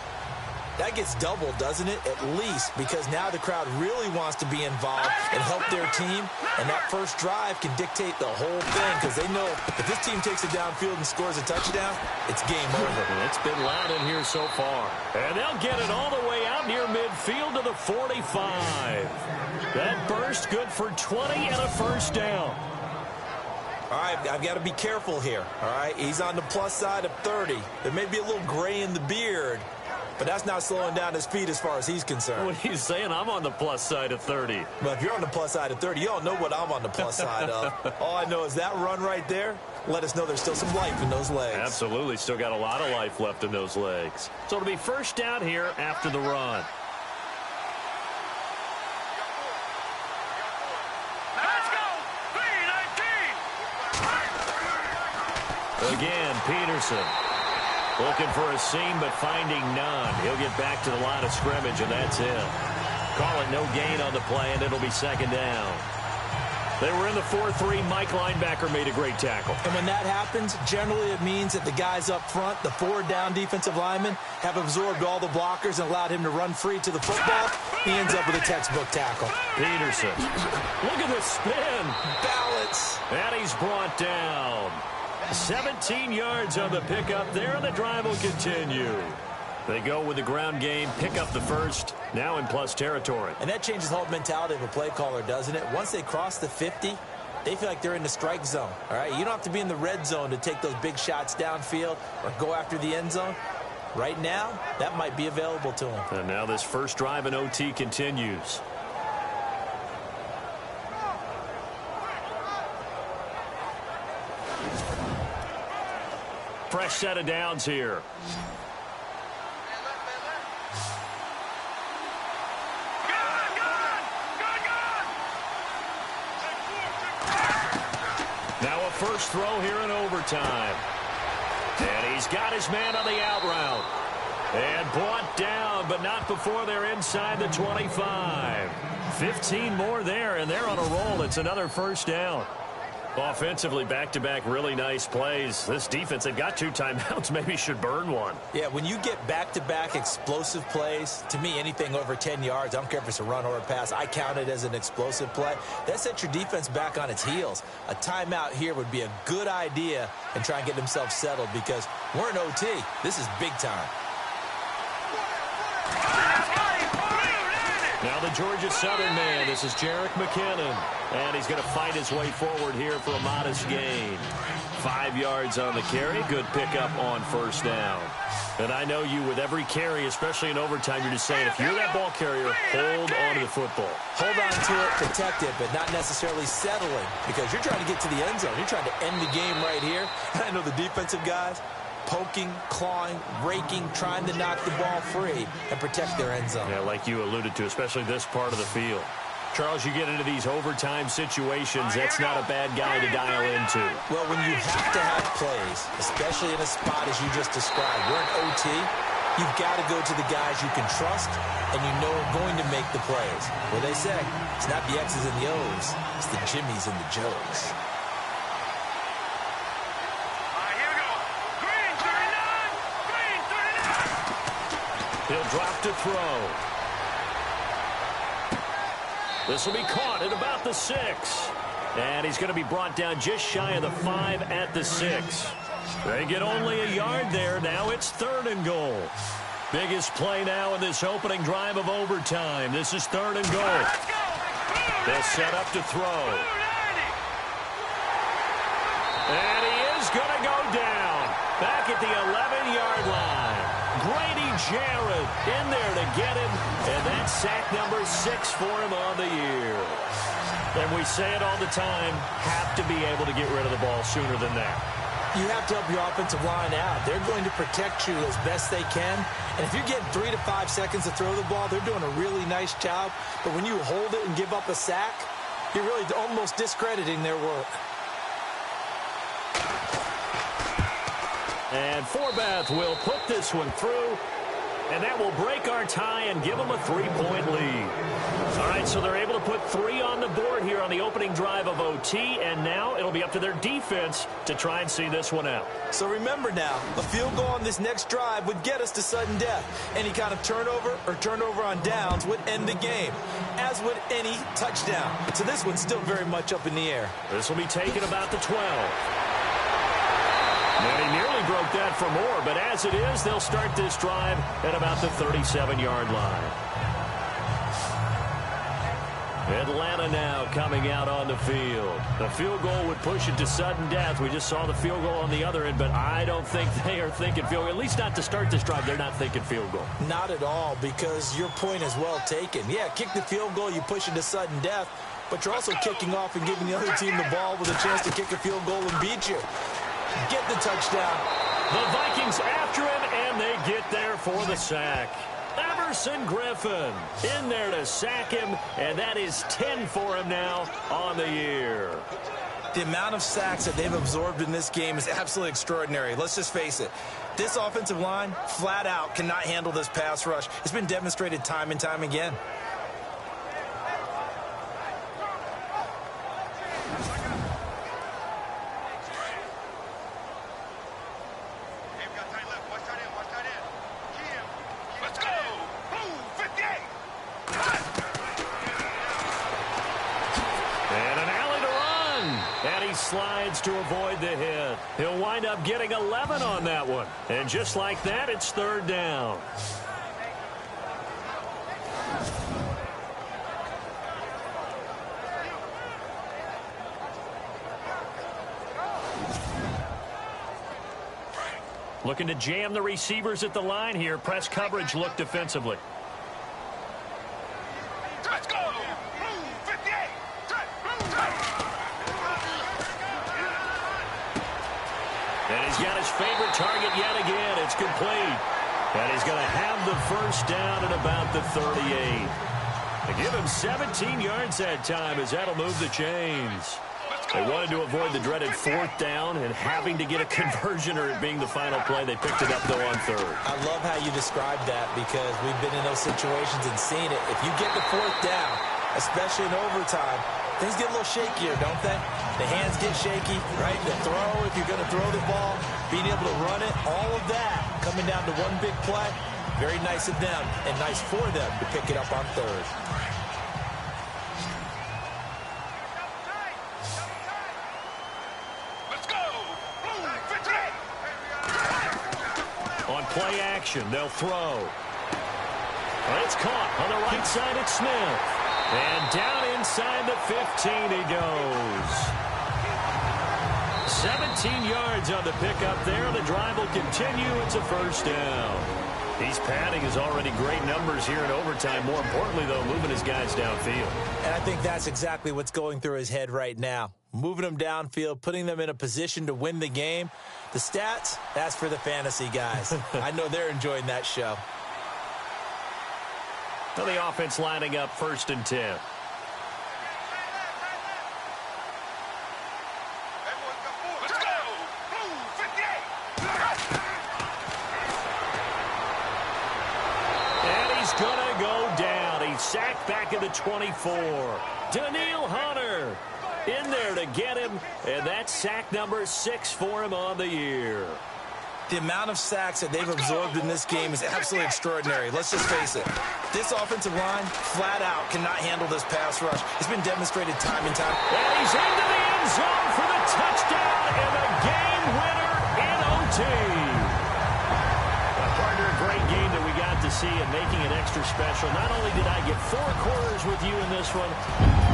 that gets doubled, doesn't it? At least, because now the crowd really wants to be involved and help their team, and that first drive can dictate the whole thing because they know if this team takes it downfield and scores a touchdown, it's game over. It's been loud in here so far. And they'll get it all the way out near midfield to the 45. That burst good for 20 and a first down. All right, I've got to be careful here. All right, he's on the plus side of 30. There may be a little gray in the beard, but that's not slowing down his speed as far as he's concerned. What he's saying, I'm on the plus side of 30. But if you're on the plus side of 30, you don't know what I'm on the plus side of. All I know is that run right there, let us know there's still some life in those legs. Absolutely, still got a lot of life left in those legs. So it'll be first down here after the run. Let's go. 3-19. Again, Peterson. Looking for a seam, but finding none. He'll get back to the line of scrimmage, and that's it. Call it no gain on the play, and it'll be second down. They were in the 4-3. Mike linebacker made a great tackle. And when that happens, generally it means that the guys up front, the 4-down defensive linemen, have absorbed all the blockers and allowed him to run free to the football. He ends up with a textbook tackle. Peterson. Look at the spin. Balance. And he's brought down. 17 yards on the pickup there, and the drive will continue. They go with the ground game, pick up the first, now in plus territory. And that changes the whole mentality of a play caller, doesn't it? Once they cross the 50, they feel like they're in the strike zone. All right, you don't have to be in the red zone to take those big shots downfield or go after the end zone. Right now, that might be available to them. And now this first drive in OT continues. Fresh set of downs here. Now a first throw here in overtime. And he's got his man on the out route. And brought down, but not before they're inside the 25. 15 more there, and they're on a roll. It's another first down. Offensively, back-to-back really nice plays. This defense, they've got 2 timeouts, maybe should burn one. Yeah, when you get back-to-back explosive plays, to me, anything over 10 yards, I don't care if it's a run or a pass, I count it as an explosive play. That sets your defense back on its heels. A timeout here would be a good idea and try and get themselves settled because we're in OT. This is big time. Now the Georgia Southern man, this is Jerick McKinnon. And he's going to fight his way forward here for a modest gain. 5 yards on the carry. Good pickup on first down. And I know you with every carry, especially in overtime, you're just saying if you're that ball carrier, hold on to the football. Hold on to it, protect it, but not necessarily settling because you're trying to get to the end zone. You're trying to end the game right here. And I know the defensive guys poking, clawing, raking, trying to knock the ball free and protect their end zone. Yeah, like you alluded to, especially this part of the field. Charles, you get into these overtime situations, that's not a bad guy to dial into. Well, when you have to have plays, especially in a spot as you just described, we're in OT, you've got to go to the guys you can trust and you know are going to make the plays. Well, they say, it's not the X's and the O's, it's the Jimmies and the Joes. He'll drop to throw. This will be caught at about the 6. And he's going to be brought down just shy of the 5 at the 6. They get only a yard there. Now it's 3rd and goal. Biggest play now in this opening drive of overtime. This is 3rd and goal. They'll set up to throw. And he is going to go down. Back at the 11-yard line. Grady Jarrett in there to get him, and that's sack number 6 for him on the year. And we say it all the time, have to be able to get rid of the ball sooner than that. You have to help your offensive line out. They're going to protect you as best they can, and if you're getting 3 to 5 seconds to throw the ball, they're doing a really nice job. But when you hold it and give up a sack, you're really almost discrediting their work. And Farve will put this one through, and that will break our tie and give them a 3-point lead. All right, so they're able to put 3 on the board here on the opening drive of OT, and now it'll be up to their defense to try and see this one out. So remember now, a field goal on this next drive would get us to sudden death. Any kind of turnover or turnover on downs would end the game, as would any touchdown. So this one's still very much up in the air. This will be taken about the 12. And he nearly broke that for more, but as it is, they'll start this drive at about the 37-yard line. Atlanta now coming out on the field. The field goal would push it to sudden death. We just saw the field goal on the other end, but I don't think they are thinking field goal. At least not to start this drive. They're not thinking field goal. Not at all, because your point is well taken. Yeah, kick the field goal, you push it to sudden death, but you're also kicking off and giving the other team the ball with a chance to kick a field goal and beat you. Get the touchdown. The Vikings after him, and they get there for the sack. Everson Griffin in there to sack him, and that is 10 for him now on the year. The amount of sacks that they've absorbed in this game is absolutely extraordinary. Let's just face it. This offensive line, flat out, cannot handle this pass rush. It's been demonstrated time and time again. he slides to avoid the hit. He'll wind up getting 11 on that one. And just like that, it's third down. Looking to jam the receivers at the line here. Press coverage look defensively. Let's go. Move, 58. And he's got his favorite target yet again. It's complete. And he's going to have the first down at about the 38. They give him 17 yards that time as that'll move the chains. They wanted to avoid the dreaded fourth down and having to get a conversion or it being the final play. They picked it up, though, on third. I love how you described that because we've been in those situations and seen it. If you get the fourth down, especially in overtime, things get a little shakier, don't they? The hands get shaky, right? The throw, if you're going to throw the ball, being able to run it, all of that coming down to one big play. Very nice of them and nice for them to pick it up on third. Play action. They'll throw. It's caught on the right side at Smith. And down inside the 15 he goes. 17 yards on the pickup there. The drive will continue. It's a first down. He's padding his already great numbers here in overtime. More importantly, though, moving his guys downfield. And I think that's exactly what's going through his head right now. Moving them downfield, putting them in a position to win the game. The stats, that's for the fantasy guys. I know they're enjoying that show. So the offense lining up 1st and 10. Let's go. Move, 58. And he's going to go down. He's sacked back at the 24. Daniil Hunter in there to get him, and that's sack number 6 for him on the year. The amount of sacks that they've absorbed in this game is absolutely extraordinary. Let's just face it. This offensive line, flat out, cannot handle this pass rush. It's been demonstrated time and time. And he's into the end zone for the touchdown and the game winner in OT. Partner, a great game that we got to see and making it extra special. Not only did I get 4 quarters with you in this one,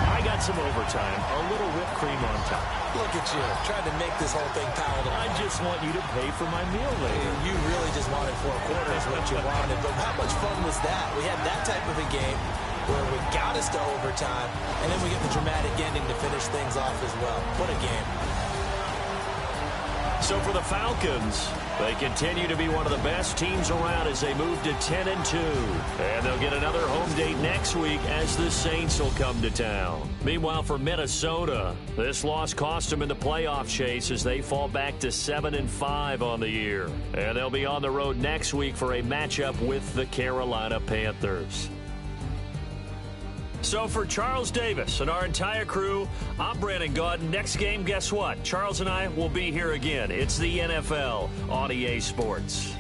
I got some overtime, a little whipped cream on top. Look at you, trying to make this whole thing palatable. I just want you to pay for my meal later. You really just wanted 4 quarters, what you wanted. But how much fun was that? We had that type of a game where we got us to overtime, and then we get the dramatic ending to finish things off as well. What a game. So for the Falcons, they continue to be one of the best teams around as they move to 10-2. And they'll get another home date next week as the Saints will come to town. Meanwhile, for Minnesota, this loss cost them in the playoff chase as they fall back to 7-5 on the year. And they'll be on the road next week for a matchup with the Carolina Panthers. So for Charles Davis and our entire crew, I'm Brandon Gaudin. Next game, guess what? Charles and I will be here again. It's the NFL on EA Sports.